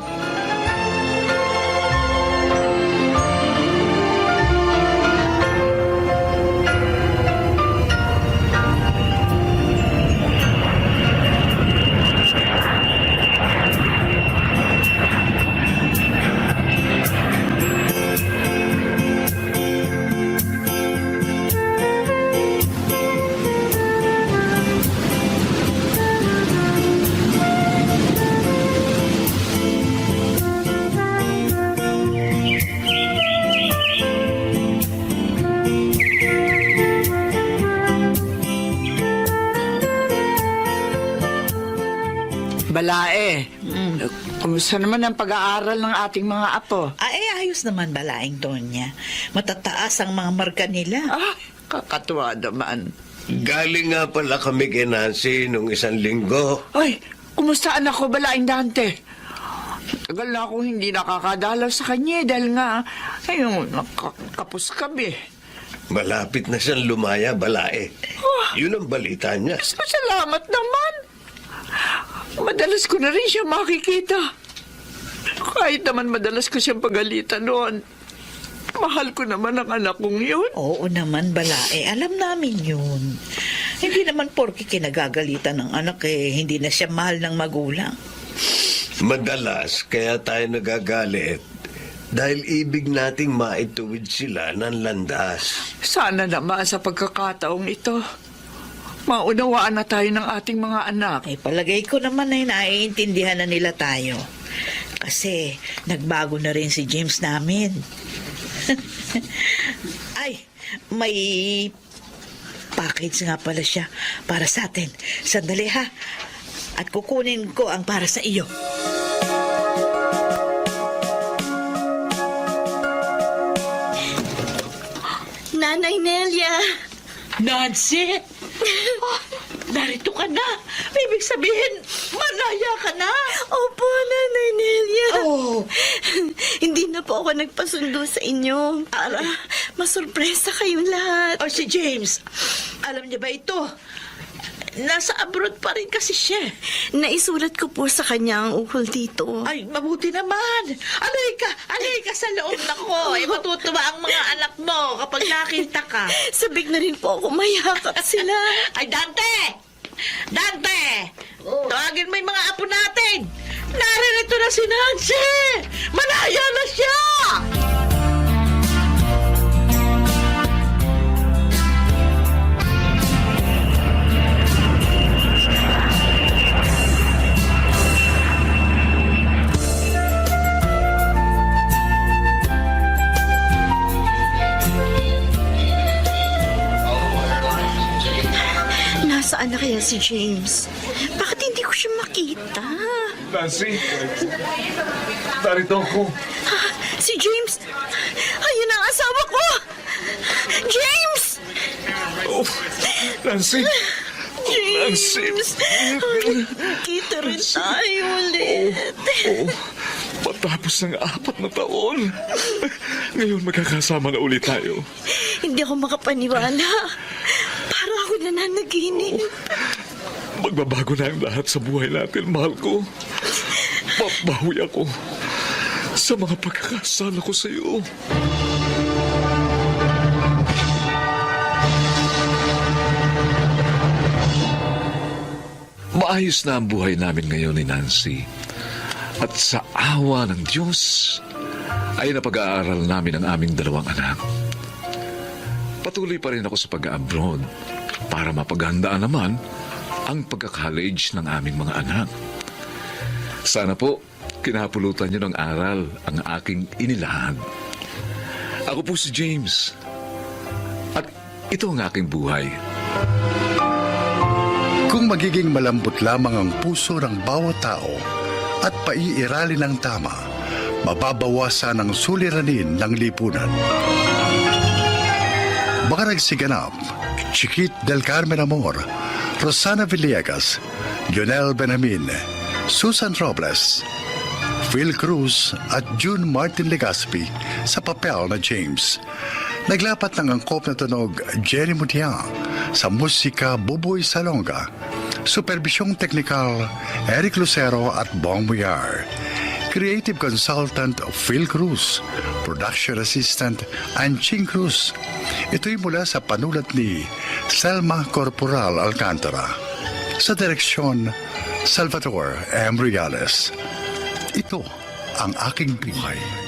Balae, kumusta naman ang pag-aaral ng ating mga apo? Ay, ayos naman, Balaing Tonya. Matataas ang mga marka nila. Ah, kakatuwa naman. Galing nga pala kami kay Nancy nung 1 linggo. Ay, kumusta anak ko, Balaing Dante? Tagal na akong hindi nakakadalaw sa kanya dahil nga, ayun, nakakapos kami. Malapit na siyang lumaya, Balae. Yun ang balita niya. Salamat naman. Madalas ko na rin siya makikita. Kahit naman madalas ko siyang pagalitan noon. Mahal ko naman ang anak kong yun. Oo naman, Balae. Alam namin yun. Hindi naman porke kinagagalitan ng anak hindi na siya mahal ng magulang. Madalas, kaya tayo nagagalit dahil ibig nating maituwid sila ng landas. Sana naman sa pagkakataong ito, maunawaan na tayo ng ating mga anak. Palagay ko naman ay naiintindihan na nila tayo. Kasi nagbago na rin si James namin. Ay, may package nga pala siya para sa atin. Sandali ha. At kukunin ko ang para sa iyo. Nanay Nelia. Nancy! Oh, narito ka na. Ibig sabihin, malaya ka na. Opo, Nanay Nelia. Oh. Hindi na po ako nagpasundo sa inyo para masurpresa kayong lahat. O si James, alam niya ba ito? Nasa abroad pa rin kasi siya. Naisulat ko po sa kanya ang ukol dito. Ay, mabuti naman. Alay ka sa loob na ko. Matutuwa ang mga anak mo kapag nakita ka. Sabik na rin po ako mayakap sila. Ay, Dante! Dante! Tawagin mo yung mga apo natin. Naririto na si Nancy. Malaya na siya! Nasaan na kaya si James? Bakit hindi ko siya makita? Nancy, narito ako. Si James! Ayun ang asawa ko! James! Oh, Nancy! James! Kita rin tayo ulit. Oo, matapos ng 4 na taon. Ngayon magkakasama na ulit tayo. Hindi ako makapaniwala. Parang ako nananaginip. Magbabago na ang lahat sa buhay natin, mahal ko. Babawi ako sa mga pagkakasala ko sa iyo. Maayos na ang buhay namin ngayon ni Nancy. At sa awa ng Diyos, ay napag-aaral namin ang aming 2 anak. Patuloy pa rin ako sa pag-abroad para mapaghandaan naman ang pagka-college ng aming mga anak. Sana po, kinapulutan niyo ng aral ang aking inilahad. Ako po si James. At ito ang aking buhay. Kung magiging malambot lamang ang puso ng bawat tao at paiiralin ng tama, mababawasan ang suliranin ng lipunan. Mga nagsiganap, Chiquit del Carmen Amor, Rosana Villegas, Jonel Benamin, Susan Robles, Phil Cruz at June Martin Legaspi sa papel na James. Naglapat ng angkop na tunog Jerry Mutiang, sa musika Buboy Salonga, superbisyong teknikal Eric Lucero at Bong Muyar, creative consultant Phil Cruz, production assistant Anching Cruz. Ito'y mula sa panulat ni Selma Corporal Alcantara, sa direksyon Salvador M. Reales. Ito ang aking buhay.